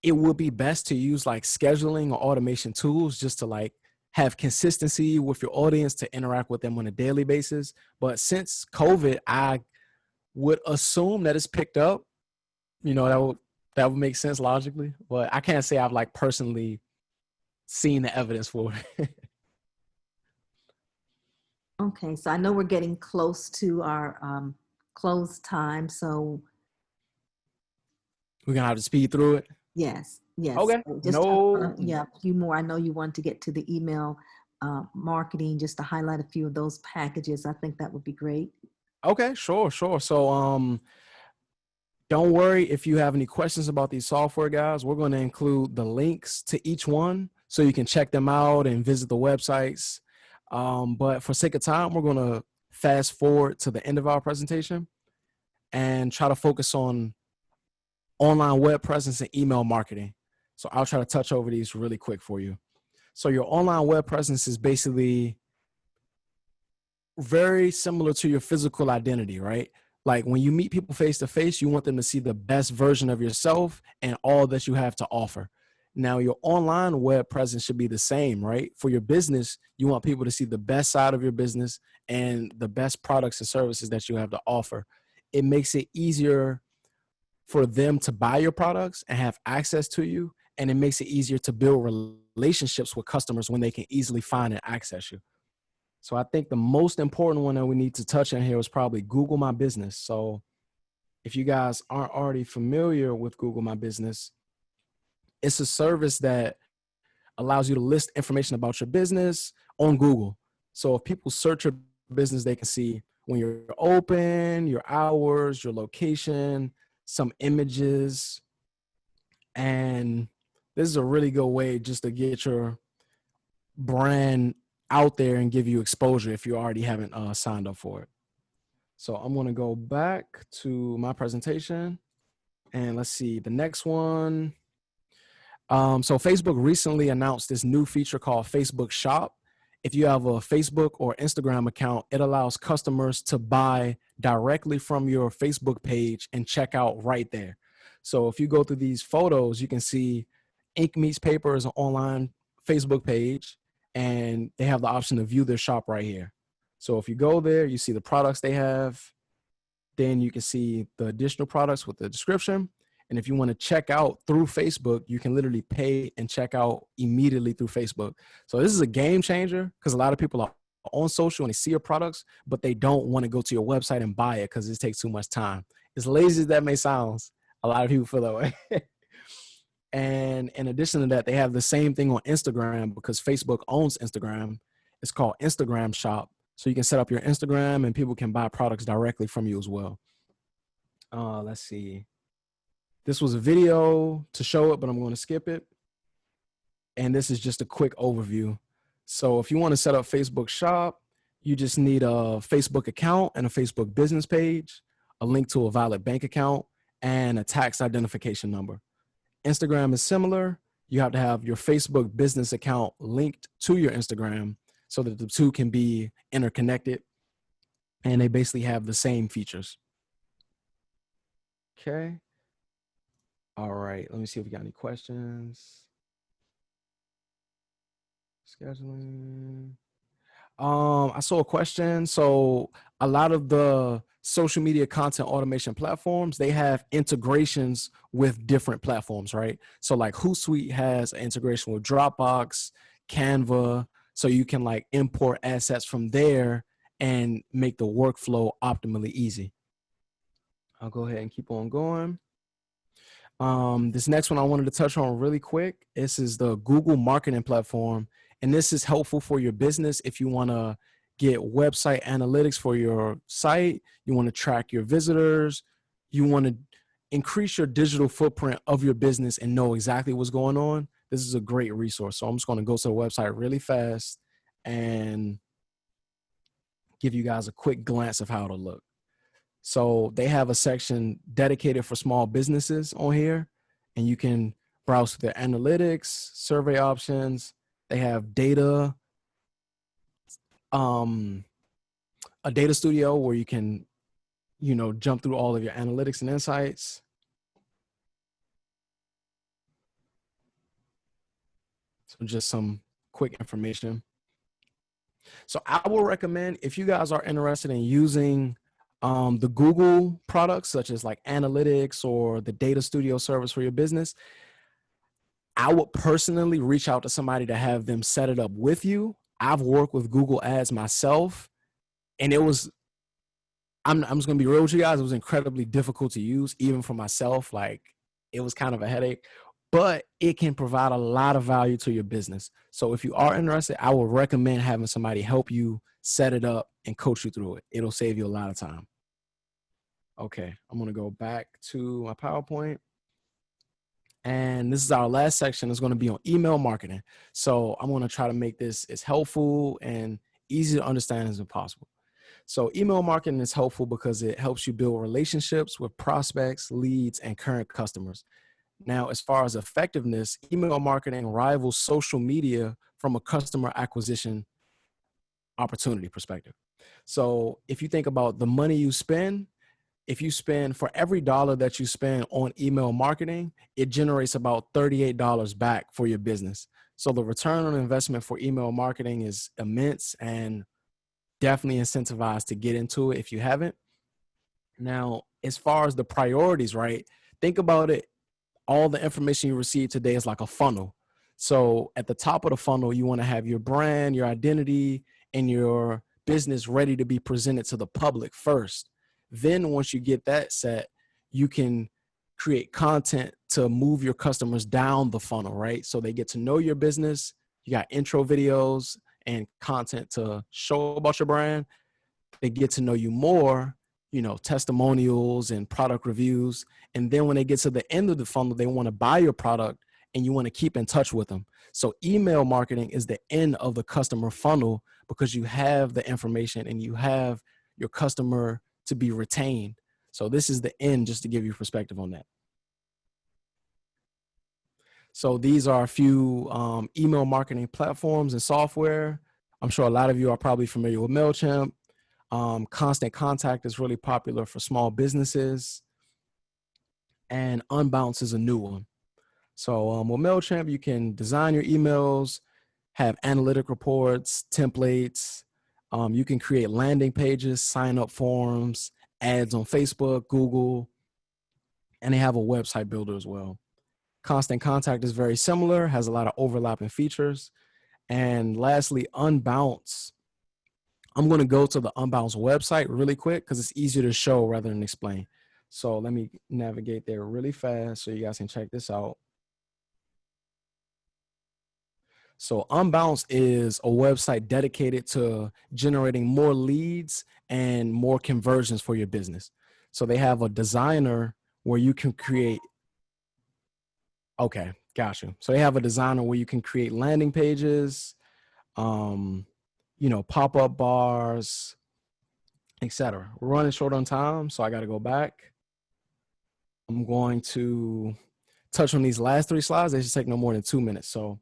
it would be best to use like scheduling or automation tools just to like have consistency with your audience to interact with them on a daily basis. But since COVID, I would assume that it's picked up. You know, that would make sense logically, but I can't say I've like personally seen the evidence for it. Okay, so I know we're getting close to our close time, so We're gonna have to speed through it. yes. Okay. Just No. yeah, a few more. I know you want to get to the email marketing, just to highlight a few of those packages. I think that would be great. Okay, sure. So, don't worry if you have any questions about these software, guys. We're going to include the links to each one so you can check them out and visit the websites. But for sake of time, we're going to fast forward to the end of our presentation and try to focus on online web presence and email marketing. So I'll try to touch over these really quick for you. So your online web presence is basically very similar to your physical identity, right? Like when you meet people face to face, you want them to see the best version of yourself and all that you have to offer. Now, your online web presence should be the same, right? For your business, you want people to see the best side of your business and the best products and services that you have to offer. It makes it easier for them to buy your products and have access to you. And it makes it easier to build relationships with customers when they can easily find and access you. So I think the most important one that we need to touch on here is probably Google My Business. So if you guys aren't already familiar with Google My Business, it's a service that allows you to list information about your business on Google. So if people search your business, they can see when you're open, your hours, your location, some images. And this is a really good way just to get your brand out there and give you exposure if you already haven't signed up for it. So I'm going to go back to my presentation and let's see the next one. So Facebook recently announced this new feature called Facebook Shop. If you have a Facebook or Instagram account, it allows customers to buy directly from your Facebook page and check out right there. So if you go through these photos, you can see Ink Meets Paper is an online Facebook page, and they have the option to view their shop right here. So if you go there, you see the products they have, then you can see the additional products with the description. And if you want to check out through Facebook, you can literally pay and check out immediately through Facebook. So this is a game changer because a lot of people are on social and they see your products, but they don't want to go to your website and buy it because it takes too much time. As lazy as that may sound, a lot of people feel that way. And in addition to that, they have the same thing on Instagram because Facebook owns Instagram. It's called Instagram Shop. So you can set up your Instagram and people can buy products directly from you as well. Let's see. This was a video to show it, but I'm going to skip it. And this is just a quick overview. So if you want to set up Facebook Shop, you just need a Facebook account and a Facebook business page, a link to a valid bank account, and a tax identification number. Instagram is similar. You have to have your Facebook business account linked to your Instagram so that the two can be interconnected. And they basically have the same features. Okay. All right. Let me see if we got any questions. Scheduling. I saw a question. So a lot of the social media content automation platforms, they have integrations with different platforms, right? So like Hootsuite has an integration with Dropbox, Canva, so you can like import assets from there and make the workflow optimally easy. I'll go ahead and keep on going. This next one I wanted to touch on really quick. This is the Google marketing platform. And this is helpful for your business if you want to get website analytics for your site, you want to track your visitors, you want to increase your digital footprint of your business and know exactly what's going on. This is a great resource. So I'm just going to go to the website really fast and give you guys a quick glance of how it'll look. So they have a section dedicated for small businesses on here, and you can browse through their analytics, survey options. They have data, a data studio where you can, jump through all of your analytics and insights. So just some quick information. So I will recommend, if you guys are interested in using the Google products, such as like analytics or the data studio service for your business, I would personally reach out to somebody to have them set it up with you. I've worked with Google Ads myself, and it was, I'm just going to be real with you guys, it was incredibly difficult to use, even for myself. Like, it was kind of a headache, but it can provide a lot of value to your business. So if you are interested, I would recommend having somebody help you set it up and coach you through it. It'll save you a lot of time. Okay, I'm going to go back to my PowerPoint. And this is our last section. It's going to be on email marketing. So I'm going to try to make this as helpful and easy to understand as possible. So email marketing is helpful because it helps you build relationships with prospects, leads, and current customers. Now, as far as effectiveness, email marketing rivals social media from a customer acquisition opportunity perspective. So if you think about the money you spend, if you spend, for every dollar that you spend on email marketing, it generates about $38 back for your business. So the return on investment for email marketing is immense, and definitely incentivized to get into it if you haven't. Now, as far as the priorities, right? Think about it. All the information you receive today is like a funnel. So at the top of the funnel, you want to have your brand, your identity, and your business ready to be presented to the public first. Then once you get that set, you can create content to move your customers down the funnel, right? So they get to know your business. You got intro videos and content to show about your brand. They get to know you more, testimonials and product reviews. And then when they get to the end of the funnel, they want to buy your product and you want to keep in touch with them. So email marketing is the end of the customer funnel because you have the information and you have your customer to be retained. So this is the end, just to give you perspective on that. So these are a few email marketing platforms and software. I'm sure a lot of you are probably familiar with MailChimp. Constant Contact is really popular for small businesses. And Unbounce is a new one. So with MailChimp, you can design your emails, have analytic reports, templates. You can create landing pages, sign up forms, ads on Facebook, Google, and they have a website builder as well. Constant Contact is very similar, has a lot of overlapping features. And lastly, Unbounce. I'm going to go to the Unbounce website really quick because it's easier to show rather than explain. So let me navigate there really fast so you guys can check this out. So Unbounce is a website dedicated to generating more leads and more conversions for your business. So they have a designer where you can create. Okay, gotcha. So they have a designer where you can create landing pages, pop-up bars, etc. We're running short on time, so I got to go back. I'm going to touch on these last 3 slides. They should take no more than 2 minutes. So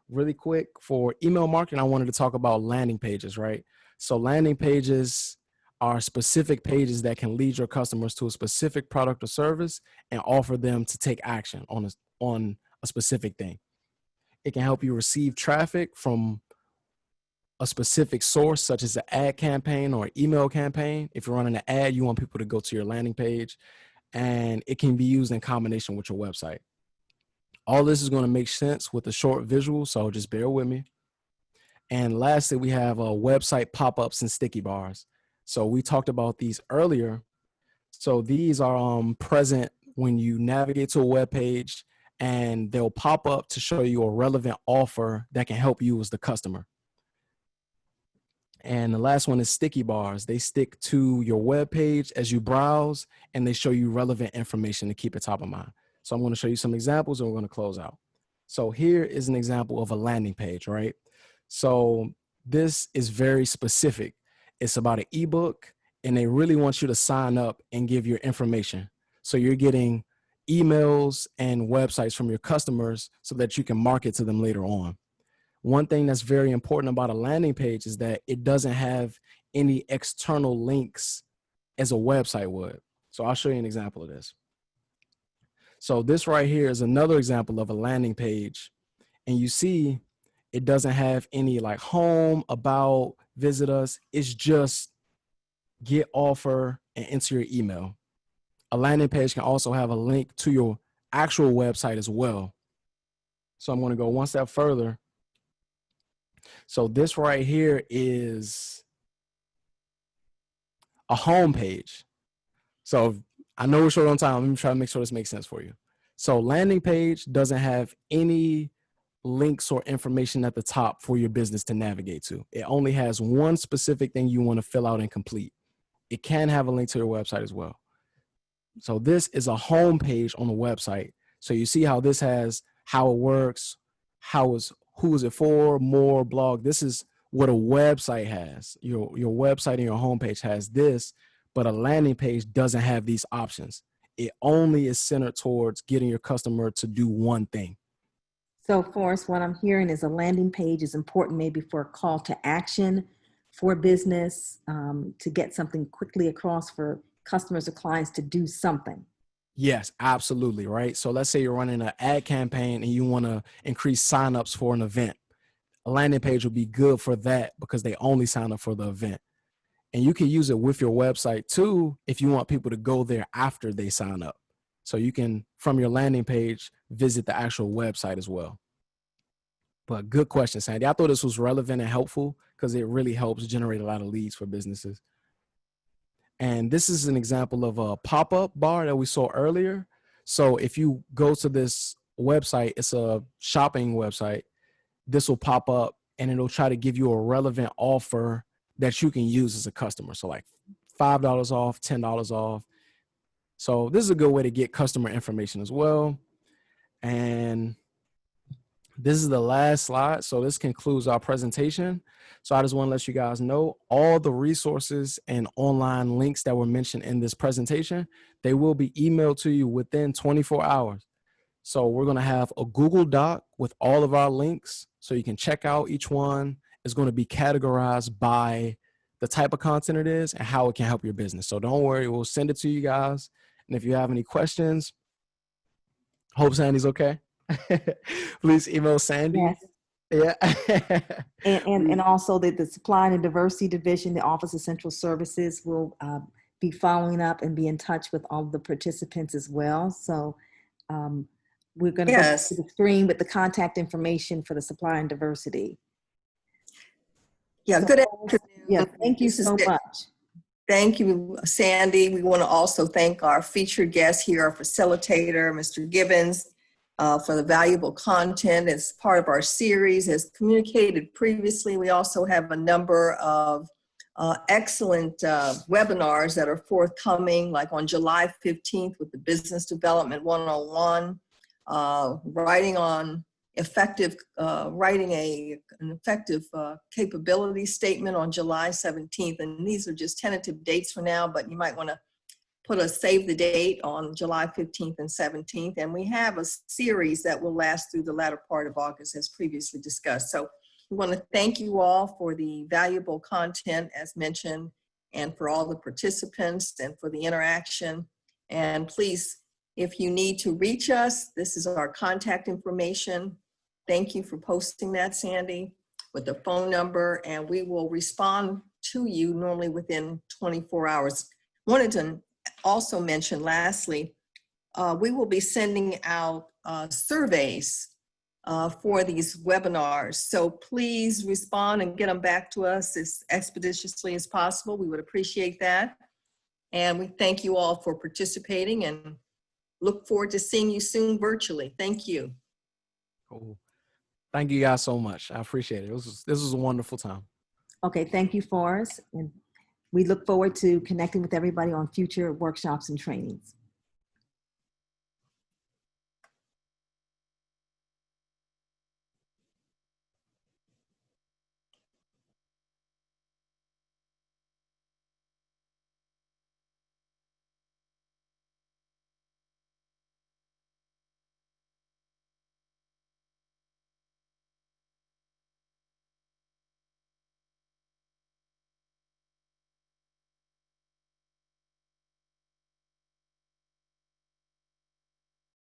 really quick, for email marketing, I wanted to talk about landing pages, right? So landing pages are specific pages that can lead your customers to a specific product or service and offer them to take action on a specific thing. It can help you receive traffic from a specific source, such as an ad campaign or an email campaign. If you're running an ad, you want people to go to your landing page, and it can be used in combination with your website. All this is going to make sense with a short visual, so just bear with me. And lastly, we have website pop-ups and sticky bars. So we talked about these earlier. So these are present when you navigate to a web page and they'll pop up to show you a relevant offer that can help you as the customer. And the last one is sticky bars. They stick to your web page as you browse, and they show you relevant information to keep it top of mind. So I'm going to show you some examples and we're going to close out. So here is an example of a landing page, right? So this is very specific. It's about an ebook, and they really want you to sign up and give your information. So you're getting emails and websites from your customers so that you can market to them later on. One thing that's very important about a landing page is that it doesn't have any external links as a website would. So I'll show you an example of this. So this right here is another example of a landing page. And you see, it doesn't have any like home, about, visit us. It's just get offer and enter your email. A landing page can also have a link to your actual website as well. So I'm going to go one step further. So this right here is a home page. So I know we're short on time. Let me try to make sure this makes sense for you. So landing page doesn't have any links or information at the top for your business to navigate to. It only has one specific thing you want to fill out and complete. It can have a link to your website as well. So this is a home page on the website. So you see how this has how it works, who is it for, more, blog. This is what a website has. Your website and your homepage has this, but a landing page doesn't have these options. It only is centered towards getting your customer to do one thing. So Forrest, what I'm hearing is a landing page is important maybe for a call to action for business, to get something quickly across for customers or clients to do something. Yes, absolutely, right? So let's say you're running an ad campaign and you want to increase signups for an event. A landing page would be good for that because they only sign up for the event. And you can use it with your website too if you want people to go there after they sign up. So you can, from your landing page, visit the actual website as well. But good question, Sandy. I thought this was relevant and helpful because it really helps generate a lot of leads for businesses. And this is an example of a pop-up bar that we saw earlier. So if you go to this website, it's a shopping website, this will pop up and it'll try to give you a relevant offer that you can use as a customer. So like $5 off, $10 off. So this is a good way to get customer information as well. And this is the last slide. So this concludes our presentation. So I just want to let you guys know all the resources and online links that were mentioned in this presentation, they will be emailed to you within 24 hours. So we're going to have a Google Doc with all of our links so you can check out each one. It's going to be categorized by the type of content it is and how it can help your business. So don't worry, we'll send it to you guys. And if you have any questions, hope Sandy's okay. Please email Sandy. Yes. Yeah. and also the Supplier and Diversity Division, the Office of Central Services will be following up and be in touch with all the participants as well. So we're going to go to the screen with the contact information for the Supplier and Diversity. Yeah, so, good afternoon. Yeah, thank you so much. Thank you, Sandy. We want to also thank our featured guest here, our facilitator, Mr. Gibbons, for the valuable content as part of our series. As communicated previously, we also have a number of excellent webinars that are forthcoming, like on July 15th with the Business Development 101, writing on writing an effective capability statement on July 17th. And these are just tentative dates for now, but you might want to put a save the date on July 15th and 17th. And we have a series that will last through the latter part of August as previously discussed. So we want to thank you all for the valuable content as mentioned, and for all the participants and for the interaction. And please, if you need to reach us, this is our contact information. Thank you for posting that, Sandy, with the phone number, and we will respond to you normally within 24 hours. Wanted to also mention, lastly, we will be sending out surveys for these webinars. So please respond and get them back to us as expeditiously as possible. We would appreciate that. And we thank you all for participating, and look forward to seeing you soon virtually. Thank you. Cool. Thank you guys so much. I appreciate it. This was a wonderful time. Okay, thank you, Forrest. And we look forward to connecting with everybody on future workshops and trainings.